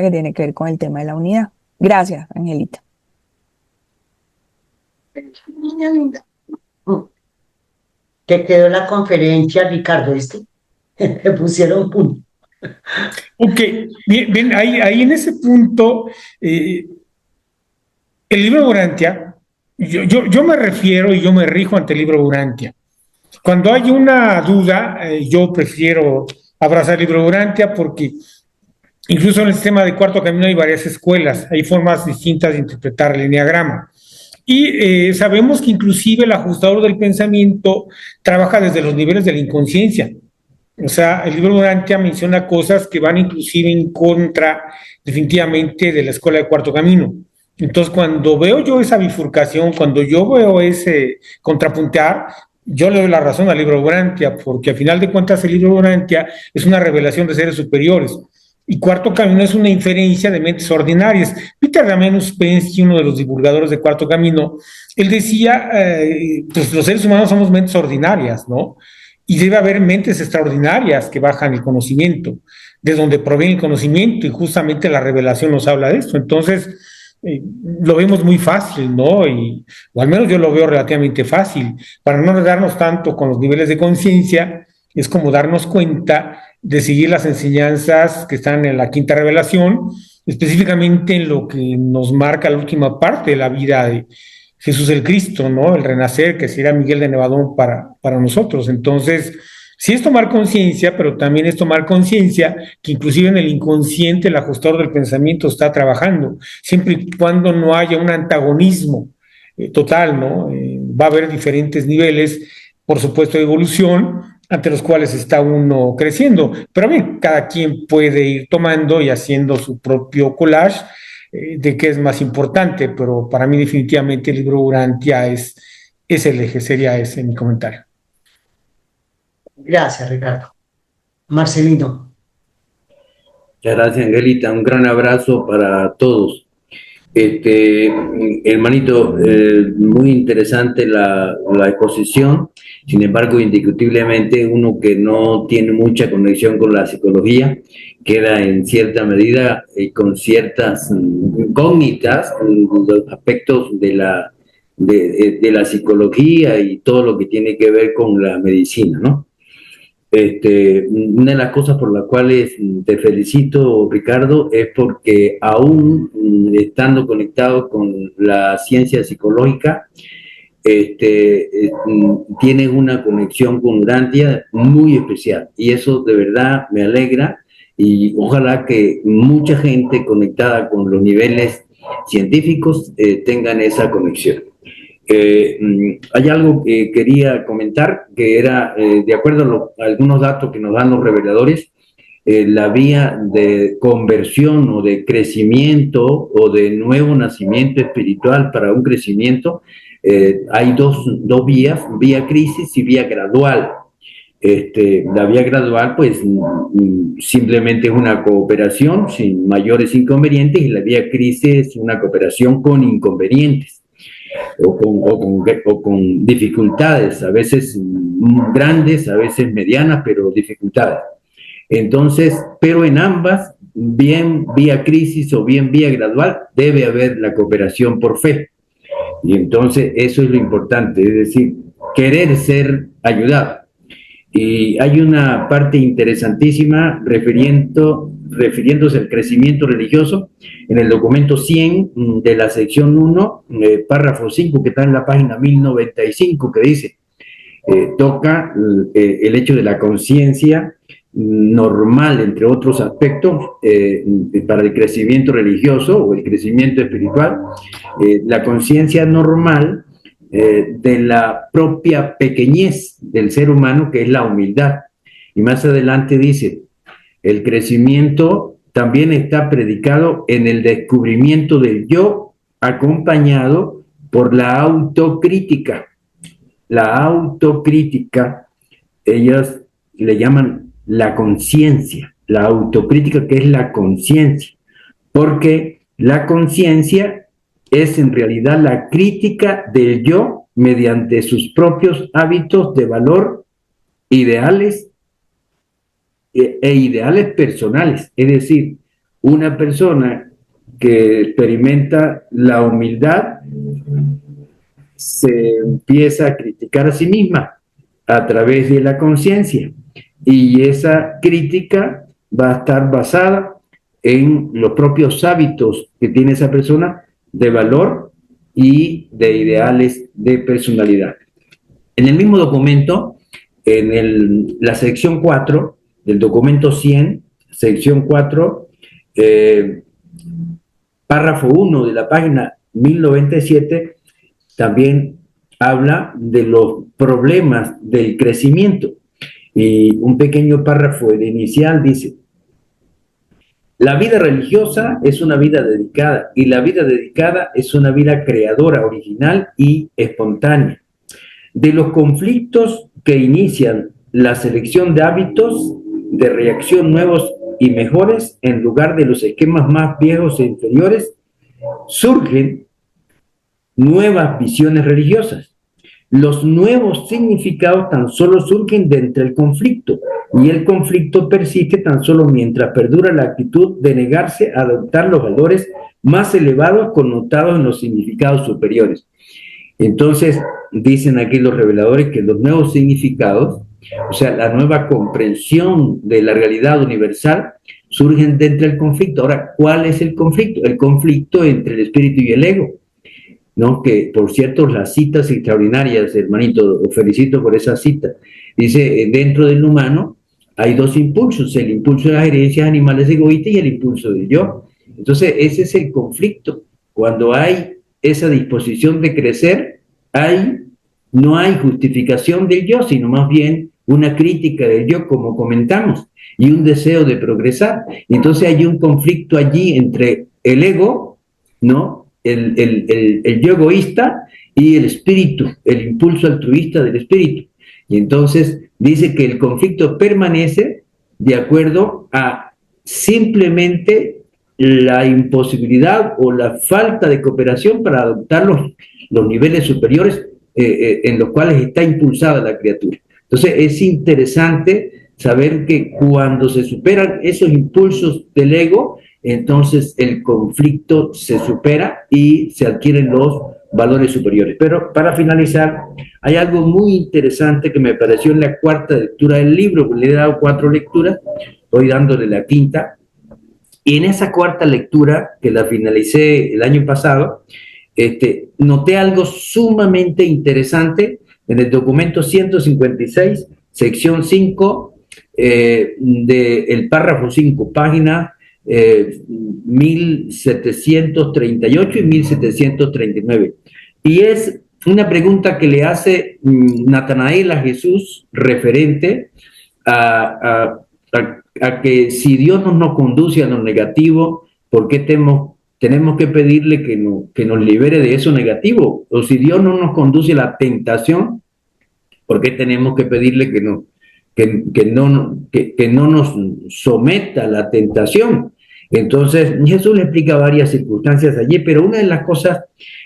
que tiene que ver con el tema de la unidad. Gracias, Angelita. Niña linda. ¿Te quedó la conferencia, Ricardo? Te pusieron punto. Ok, bien, ahí en ese punto, el libro de Urantia, yo me refiero y yo me rijo ante el libro de Urantia. Cuando hay una duda, yo prefiero abrazar el libro de Urantia porque incluso en el sistema de Cuarto Camino hay varias escuelas, hay formas distintas de interpretar el eneagrama. Y sabemos que inclusive el ajustador del pensamiento trabaja desde los niveles de la inconsciencia. O sea, el libro de Urantia menciona cosas que van inclusive en contra, definitivamente, de la escuela de Cuarto Camino. Entonces, cuando veo yo esa bifurcación, cuando yo veo ese contrapuntear, yo le doy la razón al libro de Urantia, porque al final de cuentas el libro de Urantia es una revelación de seres superiores. Y Cuarto Camino es una inferencia de mentes ordinarias. Peter Damiano Ouspensky, uno de los divulgadores de Cuarto Camino, él decía, pues los seres humanos somos mentes ordinarias, ¿no? Y debe haber mentes extraordinarias que bajan el conocimiento, de donde proviene el conocimiento, y justamente la revelación nos habla de esto. Entonces, lo vemos muy fácil, ¿no? O al menos yo lo veo relativamente fácil. Para no darnos tanto con los niveles de conciencia, es como darnos cuenta de seguir las enseñanzas que están en la quinta revelación, específicamente en lo que nos marca la última parte de la vida de Jesús el Cristo, ¿no? El renacer, que será Miguel de Nevadón para nosotros. Entonces, sí es tomar conciencia, pero también es tomar conciencia que inclusive en el inconsciente el ajustador del pensamiento está trabajando, siempre y cuando no haya un antagonismo total, ¿no? Va a haber diferentes niveles, por supuesto, de evolución, ante los cuales está uno creciendo. Pero bien, cada quien puede ir tomando y haciendo su propio collage de qué es más importante, pero para mí definitivamente el libro Urantia es el eje, sería ese mi comentario. Gracias, Ricardo. Marcelino. Muchas gracias, Angelita. Un gran abrazo para todos. Hermanito, muy interesante la exposición. Sin embargo, indiscutiblemente, uno que no tiene mucha conexión con la psicología queda en cierta medida con ciertas incógnitas, los aspectos de la psicología y todo lo que tiene que ver con la medicina, ¿no? Una de las cosas por las cuales te felicito, Ricardo, es porque aún estando conectado con la ciencia psicológica, tienes una conexión con Urantia muy especial, y eso de verdad me alegra, y ojalá que mucha gente conectada con los niveles científicos tengan esa conexión. Hay algo que quería comentar, que era, de acuerdo a algunos datos que nos dan los reveladores, la vía de conversión o de crecimiento o de nuevo nacimiento espiritual para un crecimiento, hay dos vías, vía crisis y vía gradual. La vía gradual, pues, simplemente es una cooperación sin mayores inconvenientes, y la vía crisis es una cooperación con inconvenientes. O con dificultades, a veces grandes, a veces medianas, pero dificultades. Entonces, pero en ambas, bien vía crisis o bien vía gradual, debe haber la cooperación por fe. Y entonces eso es lo importante, es decir, querer ser ayudado. Y hay una parte interesantísima refiriéndose al crecimiento religioso en el documento 100 de la sección 1, párrafo 5, que está en la página 1095, que dice, toca el hecho de la conciencia normal, entre otros aspectos, para el crecimiento religioso o el crecimiento espiritual. La conciencia normal de la propia pequeñez del ser humano, que es la humildad. Y más adelante dice, el crecimiento también está predicado en el descubrimiento del yo, acompañado por la autocrítica. La autocrítica, ellas le llaman la conciencia, la autocrítica, que es la conciencia, porque la conciencia es en realidad la crítica del yo mediante sus propios hábitos de valor, ideales e ideales personales. Es decir, una persona que experimenta la humildad se empieza a criticar a sí misma a través de la conciencia, y esa crítica va a estar basada en los propios hábitos que tiene esa persona de valor y de ideales de personalidad. En el mismo documento, en la sección 4 del documento 100, sección 4, párrafo 1 de la página 1097, también habla de los problemas del crecimiento. Y un pequeño párrafo de inicial dice: la vida religiosa es una vida dedicada, y la vida dedicada es una vida creadora, original y espontánea. De los conflictos que inician la selección de hábitos de reacción nuevos y mejores, en lugar de los esquemas más viejos e inferiores, surgen nuevas visiones religiosas. Los nuevos significados tan solo surgen de entre el conflicto, y el conflicto persiste tan solo mientras perdura la actitud de negarse a adoptar los valores más elevados connotados en los significados superiores. Entonces, dicen aquí los reveladores que los nuevos significados, o sea, la nueva comprensión de la realidad universal, surgen de entre el conflicto. Ahora, ¿cuál es el conflicto? El conflicto entre el espíritu y el ego, ¿no? Que, por cierto, las citas extraordinarias, hermanito, os felicito por esa cita. Dice, dentro del humano hay dos impulsos: el impulso de las herencias animales egoístas y el impulso del yo. Entonces, ese es el conflicto. Cuando hay esa disposición de crecer, no hay justificación del yo, sino más bien una crítica del yo, como comentamos, y un deseo de progresar. Entonces hay un conflicto allí entre el ego, ¿no?, el yo egoísta, y el espíritu, el impulso altruista del espíritu. Y entonces dice que el conflicto permanece de acuerdo a simplemente la imposibilidad o la falta de cooperación para adoptar los niveles superiores en los cuales está impulsada la criatura. Entonces es interesante saber que cuando se superan esos impulsos del ego, entonces el conflicto se supera y se adquieren los valores superiores. Pero para finalizar, hay algo muy interesante que me pareció en la cuarta lectura del libro, que le he dado 4 lecturas, estoy dándole la quinta, y en esa cuarta lectura, que la finalicé el año pasado, noté algo sumamente interesante en el documento 156, sección 5, del párrafo 5, página 1738 y 1739. Y es una pregunta que le hace Natanael a Jesús referente a que si Dios no nos conduce a lo negativo, ¿por qué tenemos que pedirle que nos libere de eso negativo? O si Dios no nos conduce a la tentación, ¿por qué tenemos que pedirle que no nos someta a la tentación? Entonces Jesús le explica varias circunstancias allí, pero una de las cosas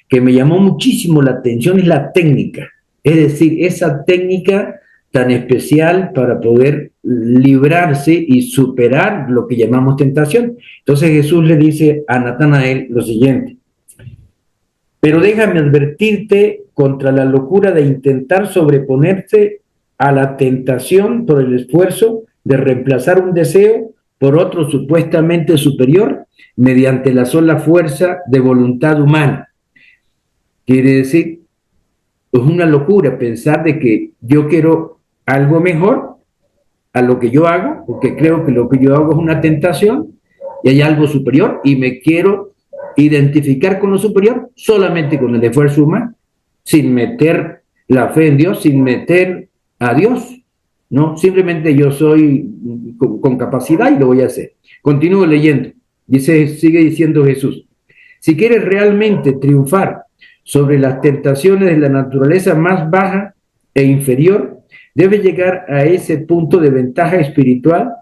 que me llamó muchísimo la atención es la técnica, es decir, esa técnica tan especial para poder librarse y superar lo que llamamos tentación. Entonces Jesús le dice a Natanael lo siguiente: pero déjame advertirte contra la locura de intentar sobreponerse a la tentación por el esfuerzo de reemplazar un deseo por otro supuestamente superior mediante la sola fuerza de voluntad humana. Quiere decir, es una locura pensar de que yo quiero algo mejor a lo que yo hago, porque creo que lo que yo hago es una tentación y hay algo superior, y me quiero identificar con lo superior solamente con el esfuerzo humano. sin meter la fe en Dios, sin meter a Dios, ¿no? Simplemente yo soy con capacidad y lo voy a hacer. Continúo leyendo. Sigue diciendo Jesús: si quieres realmente triunfar sobre las tentaciones de la naturaleza más baja e inferior, debes llegar a ese punto de ventaja espiritual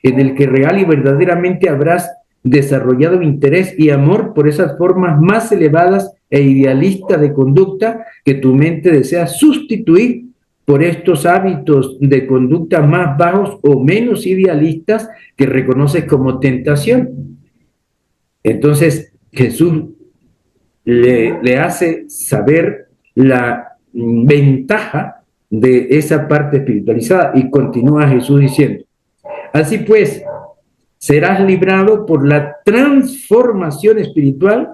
en el que real y verdaderamente habrás desarrollado interés y amor por esas formas más elevadas e idealistas de conducta que tu mente desea sustituir por estos hábitos de conducta más bajos o menos idealistas que reconoces como tentación. Entonces Jesús le hace saber la ventaja de esa parte espiritualizada, y continúa Jesús diciendo: así pues, serás librado por la transformación espiritual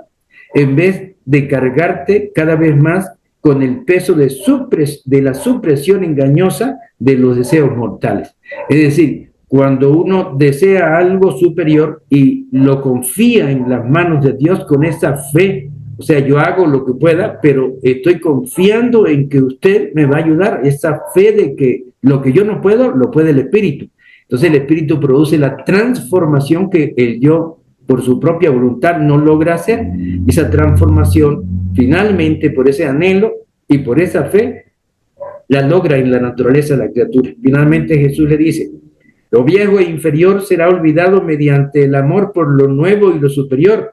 en vez de cargarte cada vez más con el peso de la supresión engañosa de los deseos mortales. Es decir, cuando uno desea algo superior y lo confía en las manos de Dios con esa fe, o sea, yo hago lo que pueda, pero estoy confiando en que usted me va a ayudar, esa fe de que lo que yo no puedo, lo puede el Espíritu. Entonces el Espíritu produce la transformación que el yo, por su propia voluntad, no logra hacer. Esa transformación, finalmente, por ese anhelo y por esa fe, la logra en la naturaleza de la criatura. Finalmente Jesús le dice: lo viejo e inferior será olvidado mediante el amor por lo nuevo y lo superior.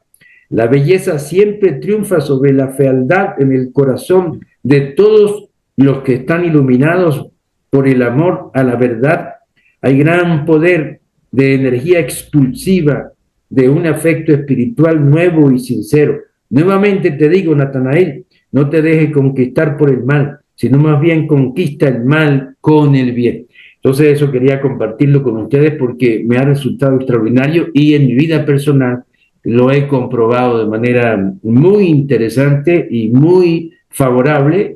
La belleza siempre triunfa sobre la fealdad en el corazón de todos los que están iluminados por el amor a la verdad. Hay gran poder de energía expulsiva de un afecto espiritual nuevo y sincero. Nuevamente te digo, Natanael, no te dejes conquistar por el mal, sino más bien conquista el mal con el bien. Entonces eso quería compartirlo con ustedes porque me ha resultado extraordinario y en mi vida personal lo he comprobado de manera muy interesante y muy favorable.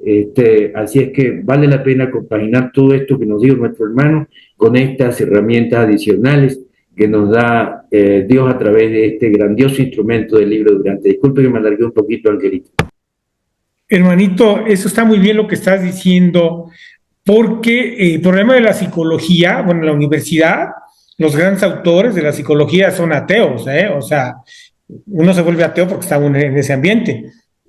Así es que vale la pena compaginar todo esto que nos dio nuestro hermano con estas herramientas adicionales que nos da Dios a través de este grandioso instrumento del libro Durante. Disculpe que me alargué un poquito, Angelito. Hermanito, eso está muy bien lo que estás diciendo, porque el problema de la psicología, bueno, en la universidad, los grandes autores de la psicología son ateos, o sea, uno se vuelve ateo porque está en ese ambiente.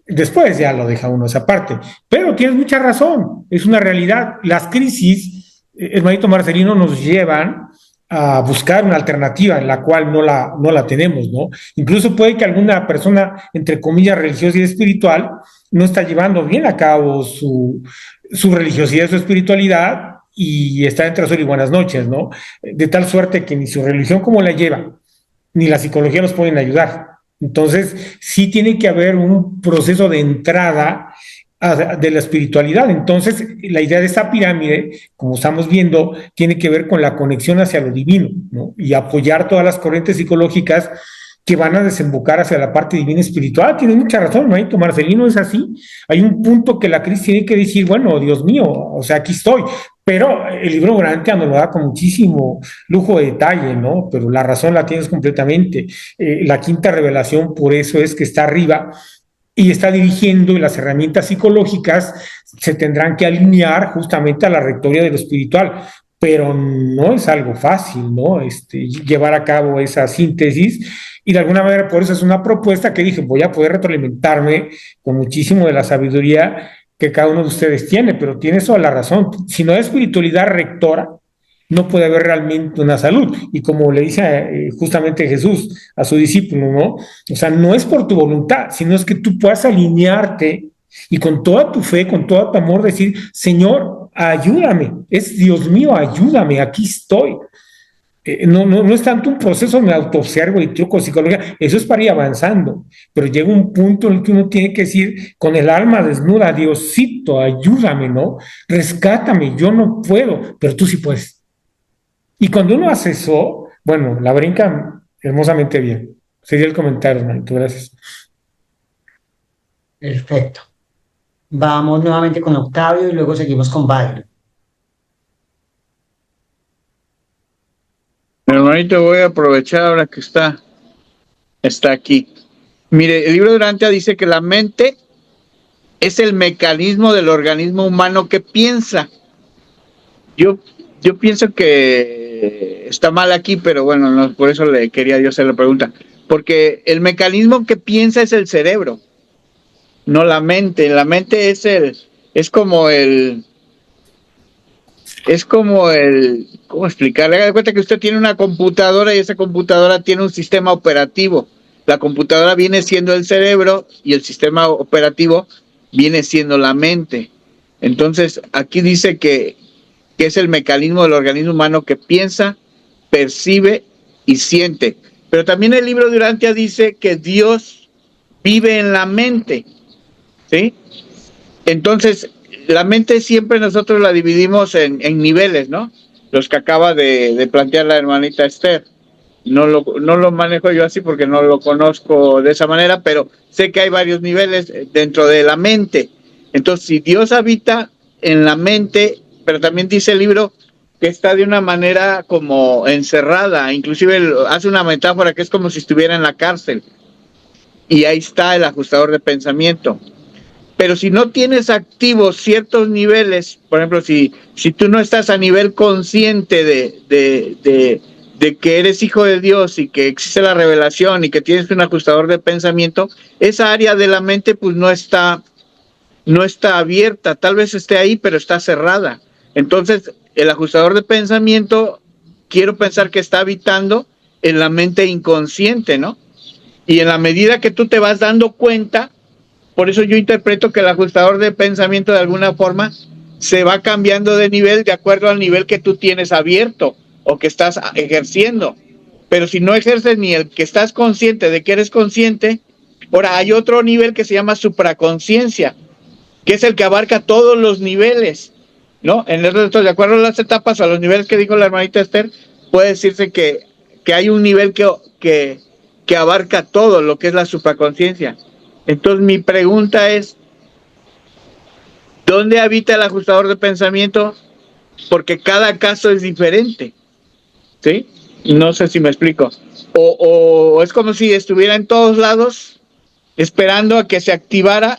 Después ya lo deja uno esa parte. Pero tienes mucha razón, es una realidad. Las crisis, hermanito Marcelino, nos llevan a buscar una alternativa en la cual no la tenemos, ¿no? Incluso puede que alguna persona, entre comillas, religiosa y espiritual, no está llevando bien a cabo su religiosidad, su espiritualidad, y está entre azul y buenas noches, ¿no? De tal suerte que ni su religión como la lleva, ni la psicología nos pueden ayudar. Entonces, sí tiene que haber un proceso de entrada de la espiritualidad. Entonces, la idea de esta pirámide, como estamos viendo, tiene que ver con la conexión hacia lo divino, ¿no? Y apoyar todas las corrientes psicológicas que van a desembocar hacia la parte divina espiritual. Tiene mucha razón, ¿no? Marcelino, es así. Hay un punto que la crisis tiene que decir, bueno, Dios mío, o sea, aquí estoy. Pero el libro Urantia nos lo da con muchísimo lujo de detalle, ¿no? Pero la razón la tienes completamente. La quinta revelación, por eso es que está arriba y está dirigiendo, y las herramientas psicológicas se tendrán que alinear justamente a la rectoría de lo espiritual. Pero no es algo fácil, ¿no? Llevar a cabo esa síntesis, y de alguna manera por eso es una propuesta que dije, voy a poder retroalimentarme con muchísimo de la sabiduría que cada uno de ustedes tiene, pero tiene toda la razón. Si no hay espiritualidad rectora, no puede haber realmente una salud. Y como le dice justamente Jesús a su discípulo, ¿no? O sea, no es por tu voluntad, sino es que tú puedas alinearte y con toda tu fe, con todo tu amor decir, Señor, ayúdame, es Dios mío, ayúdame, aquí estoy. No es tanto un proceso de autoobservo y truco de psicología, eso es para ir avanzando, pero llega un punto en el que uno tiene que decir con el alma desnuda, Diosito, ayúdame, ¿no? Rescátame, yo no puedo, pero tú sí puedes. Y cuando uno hace eso, bueno, la brinca hermosamente bien. Sería el comentario, hermanito, gracias. Perfecto. Vamos nuevamente con Octavio y luego seguimos con Byron. Hermanito, voy a aprovechar ahora que está aquí. Mire, el libro de Urantia dice que la mente es el mecanismo del organismo humano que piensa. Yo pienso que está mal aquí, pero bueno, no, por eso le quería yo hacer la pregunta. Porque el mecanismo que piensa es el cerebro, no la mente. La mente es como el, ¿cómo explicarle? Haga de cuenta que usted tiene una computadora y esa computadora tiene un sistema operativo. La computadora viene siendo el cerebro y el sistema operativo viene siendo la mente. Entonces, aquí dice que es el mecanismo del organismo humano que piensa, percibe y siente. Pero también el libro de Urantia dice que Dios vive en la mente, ¿sí? Entonces, la mente siempre nosotros la dividimos en niveles, ¿no? Los que acaba de plantear la hermanita Esther. No lo manejo yo así porque no lo conozco de esa manera, pero sé que hay varios niveles dentro de la mente. Entonces, si Dios habita en la mente, pero también dice el libro que está de una manera como encerrada, inclusive hace una metáfora que es como si estuviera en la cárcel, y ahí está el ajustador de pensamiento. Pero si no tienes activos ciertos niveles, por ejemplo, si tú no estás a nivel consciente de que eres hijo de Dios y que existe la revelación y que tienes un ajustador de pensamiento, esa área de la mente pues no está abierta, tal vez esté ahí, pero está cerrada. Entonces, el ajustador de pensamiento, quiero pensar que está habitando en la mente inconsciente, ¿no? Y en la medida que tú te vas dando cuenta, por eso yo interpreto que el ajustador de pensamiento de alguna forma se va cambiando de nivel de acuerdo al nivel que tú tienes abierto o que estás ejerciendo. Pero si no ejerces ni el que estás consciente de que eres consciente, ahora hay otro nivel que se llama supraconciencia, que es el que abarca todos los niveles, ¿no? Entonces, de acuerdo a las etapas o a los niveles que dijo la hermanita Esther, puede decirse que hay un nivel que abarca todo lo que es la supraconciencia. Entonces, mi pregunta es, ¿dónde habita el ajustador de pensamiento? Porque cada caso es diferente, ¿sí? No sé si me explico. O es como si estuviera en todos lados esperando a que se activara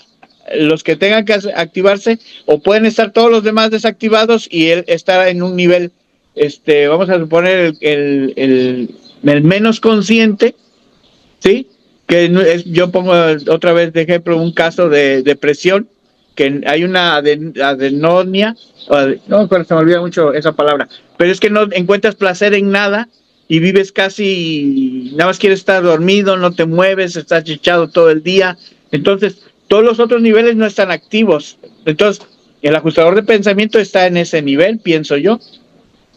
los que tengan que activarse, o pueden estar todos los demás desactivados y él estar en un nivel, vamos a suponer el menos consciente, ¿sí? Que yo pongo otra vez de ejemplo un caso de depresión, que hay una adenonia, no, se me olvida mucho esa palabra, pero es que no encuentras placer en nada y vives casi, nada más quieres estar dormido, no te mueves, estás echado todo el día. Entonces, todos los otros niveles no están activos. Entonces, el ajustador de pensamiento está en ese nivel, pienso yo.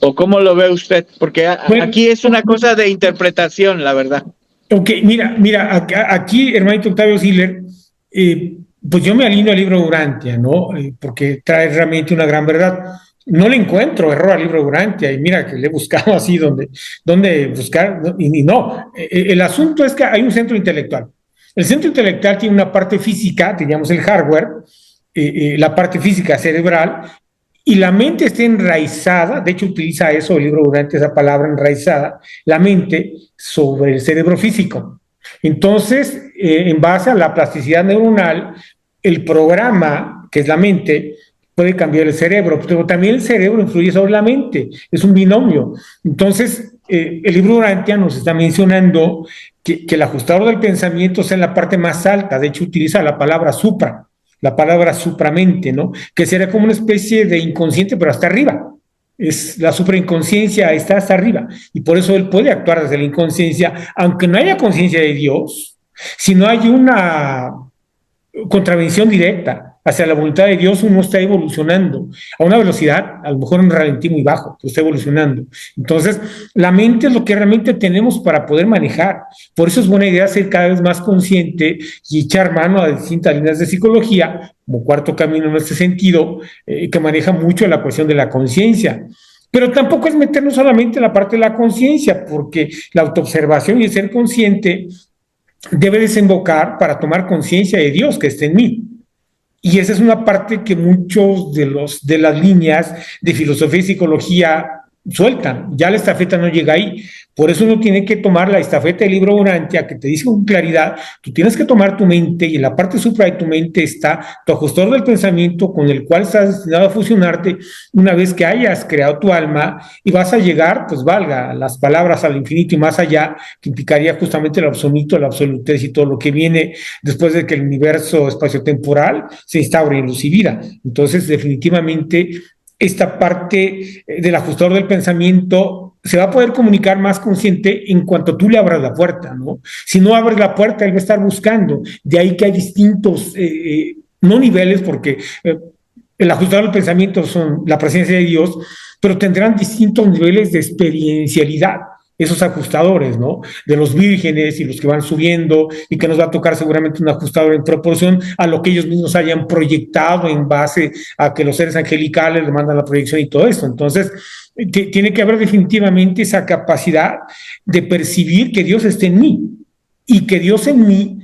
¿O cómo lo ve usted? Porque aquí es una cosa de interpretación, la verdad. Ok, mira, aquí, hermanito Octavio Siller, pues yo me alineo al libro Urantia, ¿no? Porque trae realmente una gran verdad. No le encuentro error al libro Urantia, y mira que le he buscado así donde buscar, y no. El asunto es que hay un centro intelectual. El centro intelectual tiene una parte física, digamos el hardware, la parte física cerebral, y la mente está enraizada, de hecho utiliza eso el libro Urantia, esa palabra enraizada, la mente sobre el cerebro físico. Entonces, en base a la plasticidad neuronal, el programa, que es la mente, puede cambiar el cerebro, pero también el cerebro influye sobre la mente, es un binomio. Entonces, el libro Urantia nos está mencionando que el ajustador del pensamiento está en la parte más alta, de hecho utiliza la palabra supramente, ¿no? Que sería como una especie de inconsciente, pero hasta arriba. Es la suprainconsciencia, está hasta arriba, y por eso él puede actuar desde la inconsciencia, aunque no haya conciencia de Dios, si no hay una contravención directa hacia la voluntad de Dios, uno está evolucionando a una velocidad, a lo mejor un ralentí muy bajo, pero está evolucionando. Entonces, la mente es lo que realmente tenemos para poder manejar. Por eso es buena idea ser cada vez más consciente y echar mano a distintas líneas de psicología, como Cuarto Camino en este sentido, que maneja mucho la cuestión de la conciencia. Pero tampoco es meternos solamente en la parte de la conciencia, porque la autoobservación y el ser consciente debe desembocar para tomar conciencia de Dios que está en mí. Y esa es una parte que muchos de las líneas de filosofía y psicología sueltan, ya la estafeta no llega ahí. Por eso uno tiene que tomar la estafeta del libro Urantia, que te dice con claridad, tú tienes que tomar tu mente, y en la parte supra de tu mente está tu ajustador del pensamiento con el cual estás destinado a fusionarte una vez que hayas creado tu alma, y vas a llegar, pues valga, las palabras al infinito y más allá, que implicaría justamente el absoluto, la absolutez y todo lo que viene después de que el universo espaciotemporal se instaure en luz y vida. Entonces, definitivamente, esta parte del ajustador del pensamiento se va a poder comunicar más consciente en cuanto tú le abras la puerta, ¿no? Si no abres la puerta, él va a estar buscando. De ahí que hay distintos, no niveles, porque el ajustador del pensamiento son la presencia de Dios, pero tendrán distintos niveles de experiencialidad, esos ajustadores, ¿no? De los vírgenes y los que van subiendo, y que nos va a tocar seguramente un ajustador en proporción a lo que ellos mismos hayan proyectado en base a que los seres angelicales le mandan la proyección y todo eso. Entonces, tiene que haber definitivamente esa capacidad de percibir que Dios está en mí, y que Dios en mí,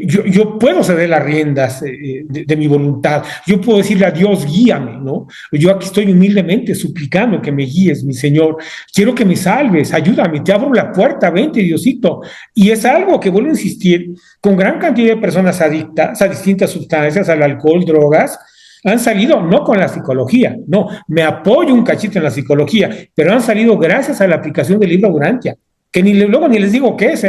yo puedo ceder las riendas de mi voluntad. Yo puedo decirle a Dios, guíame, ¿no? Yo aquí estoy humildemente suplicando que me guíes, mi Señor. Quiero que me salves, ayúdame, te abro la puerta, vente, Diosito. Y es algo que, vuelvo a insistir, con gran cantidad de personas adictas a distintas sustancias, al alcohol, drogas, han salido no con la psicología, no, me apoyo un cachito en la psicología, pero han salido gracias a la aplicación del libro Urantia, que luego ni les digo qué es,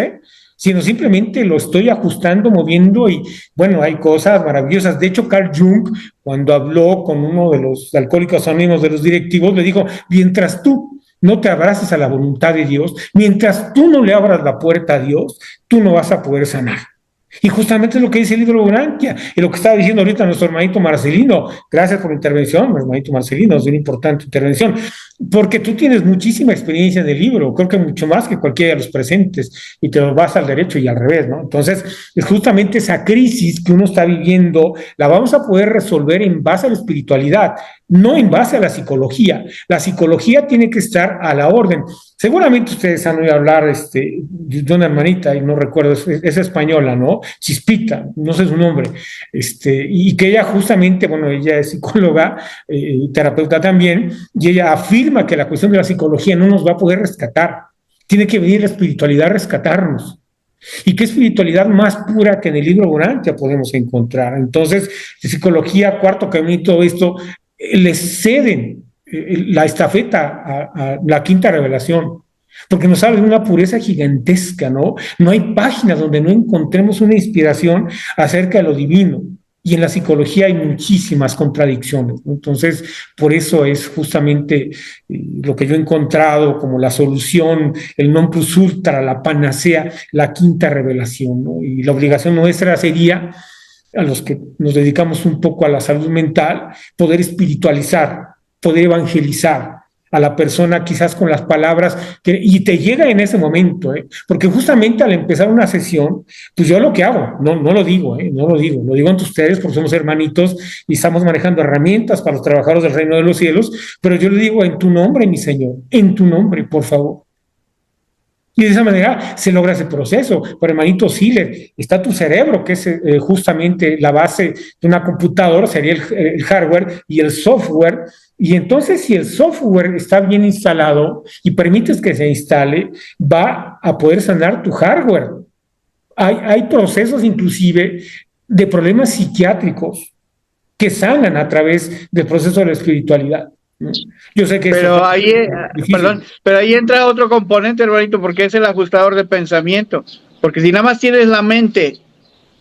sino simplemente lo estoy ajustando, moviendo, y bueno, hay cosas maravillosas. De hecho, Carl Jung, cuando habló con uno de los alcohólicos anónimos de los directivos, le dijo, mientras tú no te abraces a la voluntad de Dios, mientras tú no le abras la puerta a Dios, tú no vas a poder sanar. Y justamente es lo que dice el libro Urantia, y lo que estaba diciendo ahorita nuestro hermanito Marcelino. Gracias por la intervención, hermanito Marcelino, es una importante intervención, porque tú tienes muchísima experiencia en el libro, creo que mucho más que cualquiera de los presentes, y te lo vas al derecho y al revés, ¿no? Entonces, es justamente esa crisis que uno está viviendo, la vamos a poder resolver en base a la espiritualidad, no en base a la psicología. La psicología tiene que estar a la orden. Seguramente ustedes han oído hablar de una hermanita, y no recuerdo, es española, ¿no? Chispita, no sé su nombre, y que ella justamente, bueno, ella es psicóloga, terapeuta también, y ella afirma que la cuestión de la psicología no nos va a poder rescatar. Tiene que venir la espiritualidad a rescatarnos. ¿Y qué espiritualidad más pura que en el libro Urantia podemos encontrar? Entonces, de psicología, cuarto camino y todo esto, le ceden la estafeta a la quinta revelación, porque nos habla de una pureza gigantesca, ¿no? No hay páginas donde no encontremos una inspiración acerca de lo divino, y en la psicología hay muchísimas contradicciones, ¿no? Entonces, por eso es justamente lo que yo he encontrado como la solución, el non plus ultra, la panacea, la quinta revelación, ¿no? Y la obligación nuestra sería, a los que nos dedicamos un poco a la salud mental, poder espiritualizar, poder evangelizar a la persona quizás con las palabras, y te llega en ese momento, porque justamente al empezar una sesión, pues yo lo que hago, no lo digo, lo digo ante ustedes porque somos hermanitos y estamos manejando herramientas para los trabajadores del reino de los cielos, pero yo le digo, en tu nombre, mi Señor, en tu nombre, por favor. Y de esa manera se logra ese proceso. Pero, hermanito Siller, está tu cerebro, que es justamente la base de una computadora, sería el hardware y el software. Y entonces, si el software está bien instalado y permites que se instale, va a poder sanar tu hardware. Hay procesos inclusive de problemas psiquiátricos que sanan a través del proceso de la espiritualidad. Yo sé que pero ahí, pero ahí entra otro componente, hermanito, porque es el ajustador de pensamiento. Porque si nada más tienes la mente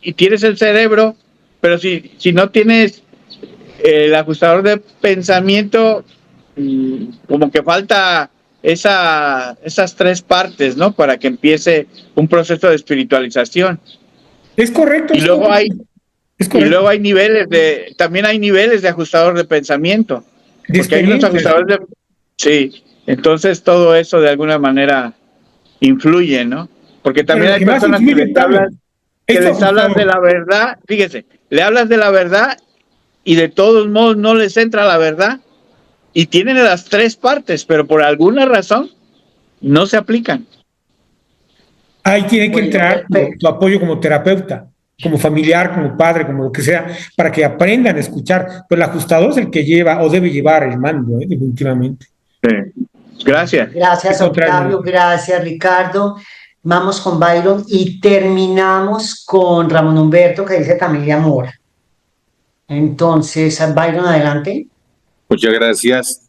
y tienes el cerebro, pero si no tienes el ajustador de pensamiento, como que falta esas tres partes, ¿no? Para que empiece un proceso de espiritualización. Es correcto. Y luego hay niveles también hay niveles de ajustador de pensamiento. Porque hay unos ajustadores sí, entonces todo eso de alguna manera influye, ¿no? Porque también hay personas que les hablan de la verdad, fíjese, le hablas de la verdad y de todos modos no les entra la verdad, y tienen las tres partes, pero por alguna razón no se aplican. Ahí tiene que entrar tu apoyo como terapeuta, como familiar, como padre, como lo que sea, para que aprendan a escuchar. Pero el ajustador es el que lleva o debe llevar el mando, definitivamente. Sí. Gracias. Gracias, Al contrario. Octavio. Gracias, Ricardo. Vamos con Byron y terminamos con Ramón Humberto, que dice Camelia Mora. Entonces, Byron, adelante. Muchas gracias.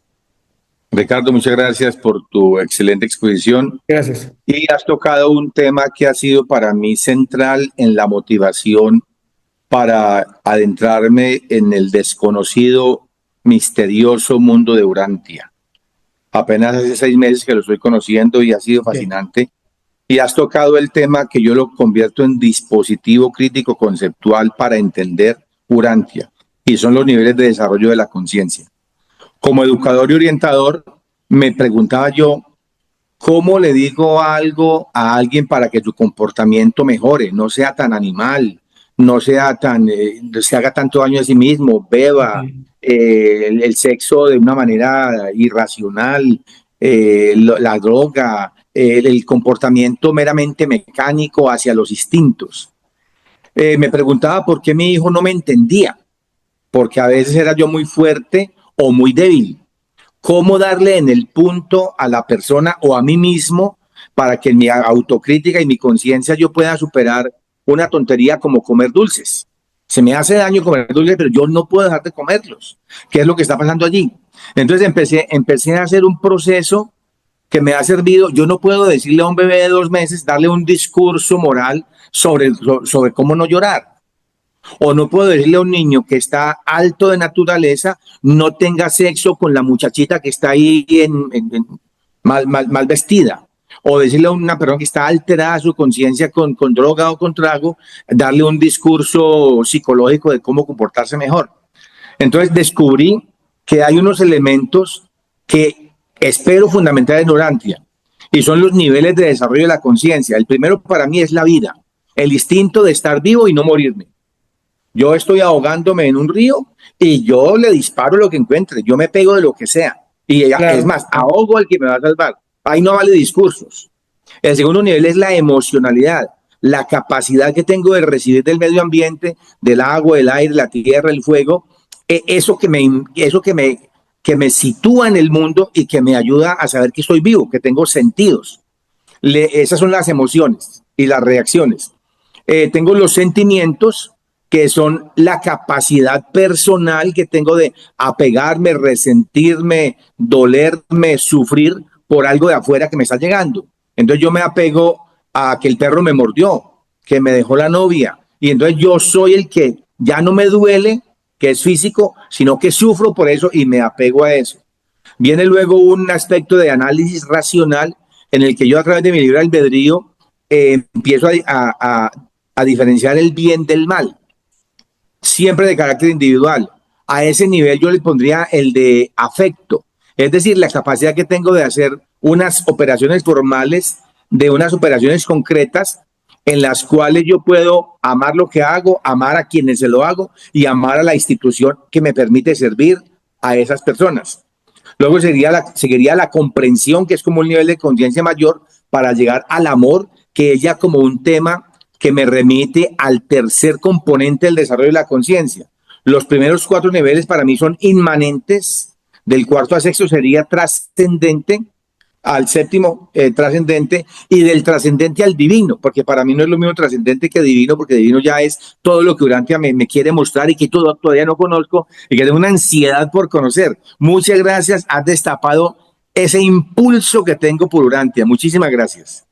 Ricardo, muchas gracias por tu excelente exposición. Gracias. Y has tocado un tema que ha sido para mí central en la motivación para adentrarme en el desconocido, misterioso mundo de Urantia. Apenas hace 6 meses que lo estoy conociendo y ha sido fascinante. Y has tocado el tema que yo lo convierto en dispositivo crítico conceptual para entender Urantia, y son los niveles de desarrollo de la conciencia. Como educador y orientador, me preguntaba yo, ¿cómo le digo algo a alguien para que su comportamiento mejore? No sea tan animal, no sea tan, se haga tanto daño a sí mismo, beba, el sexo de una manera irracional, la droga, el comportamiento meramente mecánico hacia los instintos. Me preguntaba por qué mi hijo no me entendía, porque a veces era yo muy fuerte o muy débil. ¿Cómo darle en el punto a la persona o a mí mismo para que en mi autocrítica y mi conciencia yo pueda superar una tontería como comer dulces? Se me hace daño comer dulces, pero yo no puedo dejar de comerlos. ¿Qué es lo que está pasando allí? Entonces empecé a hacer un proceso que me ha servido. Yo no puedo decirle a un bebé de 2 meses, darle un discurso moral sobre cómo no llorar. O no puedo decirle a un niño que está alto de naturaleza, no tenga sexo con la muchachita que está ahí mal vestida. O decirle a una persona que está alterada su conciencia con droga o con trago, darle un discurso psicológico de cómo comportarse mejor. Entonces descubrí que hay unos elementos que espero fundamental en Urantia, y son los niveles de desarrollo de la conciencia. El primero para mí es la vida, el instinto de estar vivo y no morirme. Yo estoy ahogándome en un río y yo le disparo lo que encuentre, yo me pego de lo que sea. Y claro, es más, ahogo al que me va a salvar. Ahí no vale discursos. El segundo nivel es la emocionalidad, la capacidad que tengo de recibir del medio ambiente, del agua, el aire, la tierra, el fuego, eso que me sitúa en el mundo y que me ayuda a saber que estoy vivo, que tengo sentidos. Esas son las emociones y las reacciones. Tengo los sentimientos, que son la capacidad personal que tengo de apegarme, resentirme, dolerme, sufrir por algo de afuera que me está llegando. Entonces yo me apego a que el perro me mordió, que me dejó la novia, y entonces yo soy el que ya no me duele, que es físico, sino que sufro por eso y me apego a eso. Viene luego un aspecto de análisis racional en el que yo, a través de mi libre albedrío, empiezo a diferenciar el bien del mal, siempre de carácter individual. A ese nivel yo le pondría el de afecto, es decir, la capacidad que tengo de hacer unas operaciones formales, de unas operaciones concretas, en las cuales yo puedo amar lo que hago, amar a quienes se lo hago y amar a la institución que me permite servir a esas personas. Luego seguiría la comprensión, que es como un nivel de conciencia mayor, para llegar al amor, que es ya como un tema que me remite al tercer componente del desarrollo de la conciencia. Los primeros 4 niveles para mí son inmanentes, del 4º al 6º sería trascendente, al 7º trascendente, y del trascendente al divino, porque para mí no es lo mismo trascendente que divino, porque divino ya es todo lo que Urantia me quiere mostrar y que todavía no conozco y que tengo una ansiedad por conocer. Muchas gracias, has destapado ese impulso que tengo por Urantia. Muchísimas gracias.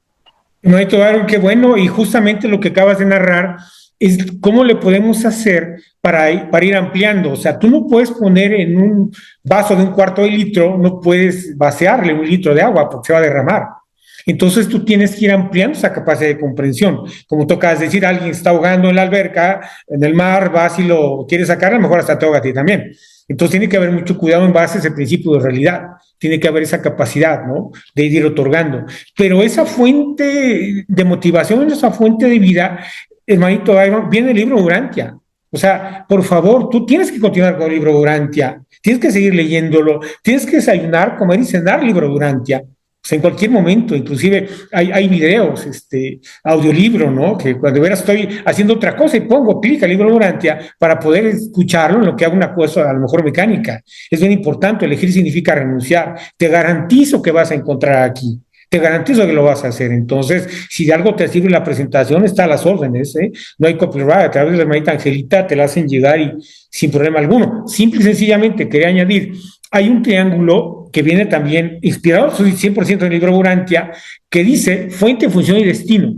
No hay todo, qué bueno, y justamente lo que acabas de narrar es cómo le podemos hacer para ir ampliando. O sea, tú no puedes poner en un vaso de 1/4 de litro, no puedes vaciarle 1 litro de agua porque se va a derramar. Entonces tú tienes que ir ampliando esa capacidad de comprensión. Como tocas decir, alguien está ahogando en la alberca, en el mar, vas y lo quieres sacar, a lo mejor hasta te ahoga a ti también. Entonces tiene que haber mucho cuidado en base a ese principio de realidad. Tiene que haber esa capacidad, ¿no?, de ir otorgando. Pero esa fuente de motivación, esa fuente de vida, hermanito Byron, viene el libro Urantia. O sea, por favor, tú tienes que continuar con el libro Urantia. Tienes que seguir leyéndolo. Tienes que desayunar, comer y cenar el libro Urantia. O sea, en cualquier momento, inclusive hay videos, audiolibro, ¿no? Que cuando veras estoy haciendo otra cosa y pongo clic al libro de Urantia para poder escucharlo en lo que hago una cosa a lo mejor mecánica. Es bien importante, elegir significa renunciar. Te garantizo que vas a encontrar aquí. Te garantizo que lo vas a hacer. Entonces, si de algo te sirve la presentación, está a las órdenes, ¿eh? No hay copyright. A través de la hermanita Angelita te la hacen llegar y sin problema alguno. Simple y sencillamente quería añadir, hay un triángulo que viene también inspirado 100% en el libro Urantia, que dice fuente, función y destino,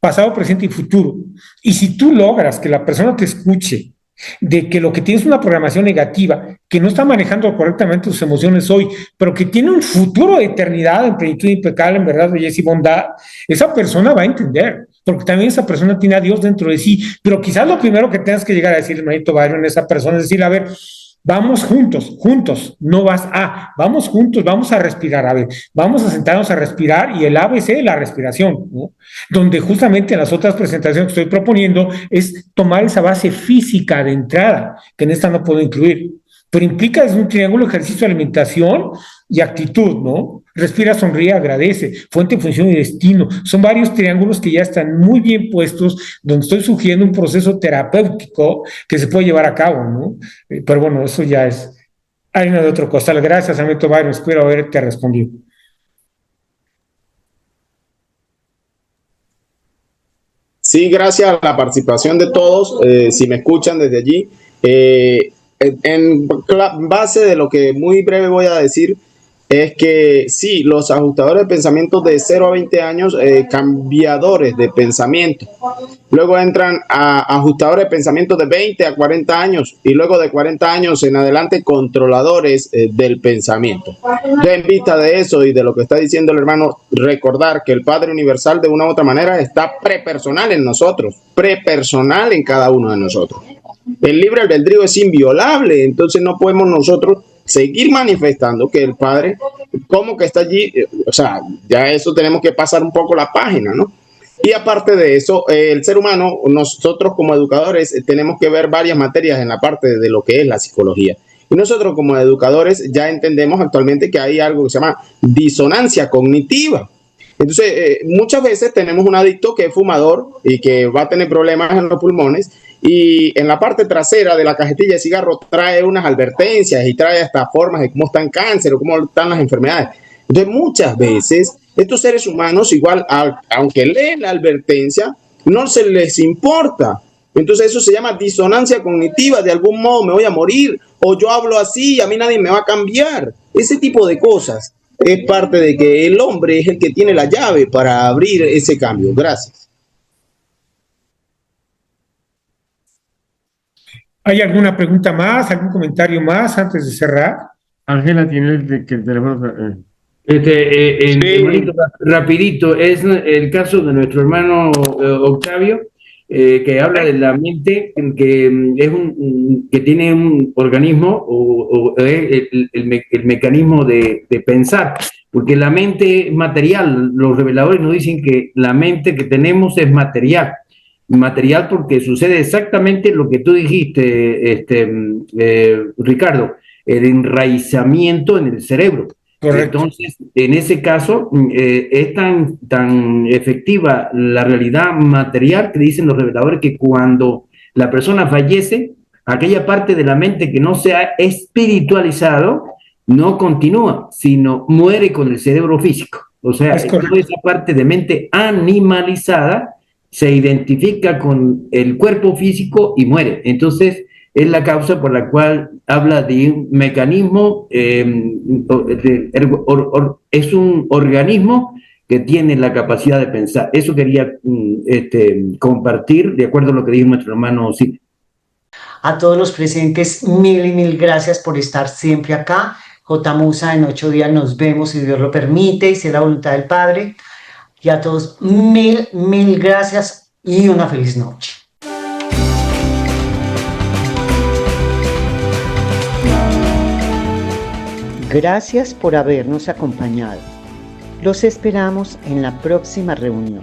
pasado, presente y futuro. Y si tú logras que la persona te escuche de que lo que tienes es una programación negativa, que no está manejando correctamente sus emociones hoy, pero que tiene un futuro de eternidad en plenitud impecable, en verdad, belleza y bondad, esa persona va a entender, porque también esa persona tiene a Dios dentro de sí. Pero quizás lo primero que tengas que llegar a decir, hermanito Byron, a esa persona es decirle, a ver, vamos juntos, no vas a, vamos juntos, vamos a respirar, a ver, vamos a sentarnos a respirar, y el ABC de la respiración, ¿no? Donde justamente en las otras presentaciones que estoy proponiendo es tomar esa base física de entrada, que en esta no puedo incluir, pero implica desde un triángulo ejercicio, alimentación y actitud, ¿no? Respira, sonríe, agradece, fuente, función y destino. Son varios triángulos que ya están muy bien puestos, donde estoy sugiriendo un proceso terapéutico que se puede llevar a cabo, ¿no? Pero bueno, eso ya es harina de otro costal. Gracias, Amito Byron, espero haberte respondido. Sí, gracias a la participación de todos, si me escuchan desde allí. En base de lo que muy breve voy a decir, es que sí, los ajustadores de pensamiento de 0 a 20 años, cambiadores de pensamiento. Luego entran a ajustadores de pensamiento de 20 a 40 años y luego de 40 años en adelante controladores del pensamiento. Ya en vista de eso y de lo que está diciendo el hermano, recordar que el Padre Universal de una u otra manera está prepersonal en nosotros, prepersonal en cada uno de nosotros. El libre albedrío es inviolable, entonces no podemos nosotros seguir manifestando que el Padre como que está allí, o sea, ya eso tenemos que pasar un poco la página, ¿no? Y aparte de eso, el ser humano, nosotros como educadores tenemos que ver varias materias en la parte de lo que es la psicología. Y nosotros como educadores ya entendemos actualmente que hay algo que se llama disonancia cognitiva. Entonces, muchas veces tenemos un adicto que es fumador y que va a tener problemas en los pulmones, y en la parte trasera de la cajetilla de cigarro trae unas advertencias y trae hasta formas de cómo está el cáncer o cómo están las enfermedades. Entonces, muchas veces estos seres humanos, igual, aunque leen la advertencia, no se les importa. Entonces eso se llama disonancia cognitiva. De algún modo me voy a morir, o yo hablo así y a mí nadie me va a cambiar. Ese tipo de cosas es parte de que el hombre es el que tiene la llave para abrir ese cambio. Gracias. ¿Hay alguna pregunta más, algún comentario más antes de cerrar? Ángela tiene el teléfono. Sí. Rapidito, es el caso de nuestro hermano Octavio, que habla de la mente, que tiene un organismo o el mecanismo de pensar, porque la mente es material. Los reveladores nos dicen que la mente que tenemos es material porque sucede exactamente lo que tú dijiste, Ricardo, el enraizamiento en el cerebro. Correcto. Entonces, en ese caso, es tan efectiva la realidad material que dicen los reveladores que cuando la persona fallece, aquella parte de la mente que no se ha espiritualizado no continúa, sino muere con el cerebro físico. O sea, toda esa parte de mente animalizada se identifica con el cuerpo físico y muere. Entonces, es la causa por la cual habla de un mecanismo, es un organismo que tiene la capacidad de pensar. Eso quería compartir, de acuerdo a lo que dijo nuestro hermano Silvio. A todos los presentes, mil y mil gracias por estar siempre acá. J. Musa, en 8 días nos vemos, si Dios lo permite, y sea la voluntad del Padre. Y a todos, mil gracias y una feliz noche. Gracias por habernos acompañado. Los esperamos en la próxima reunión.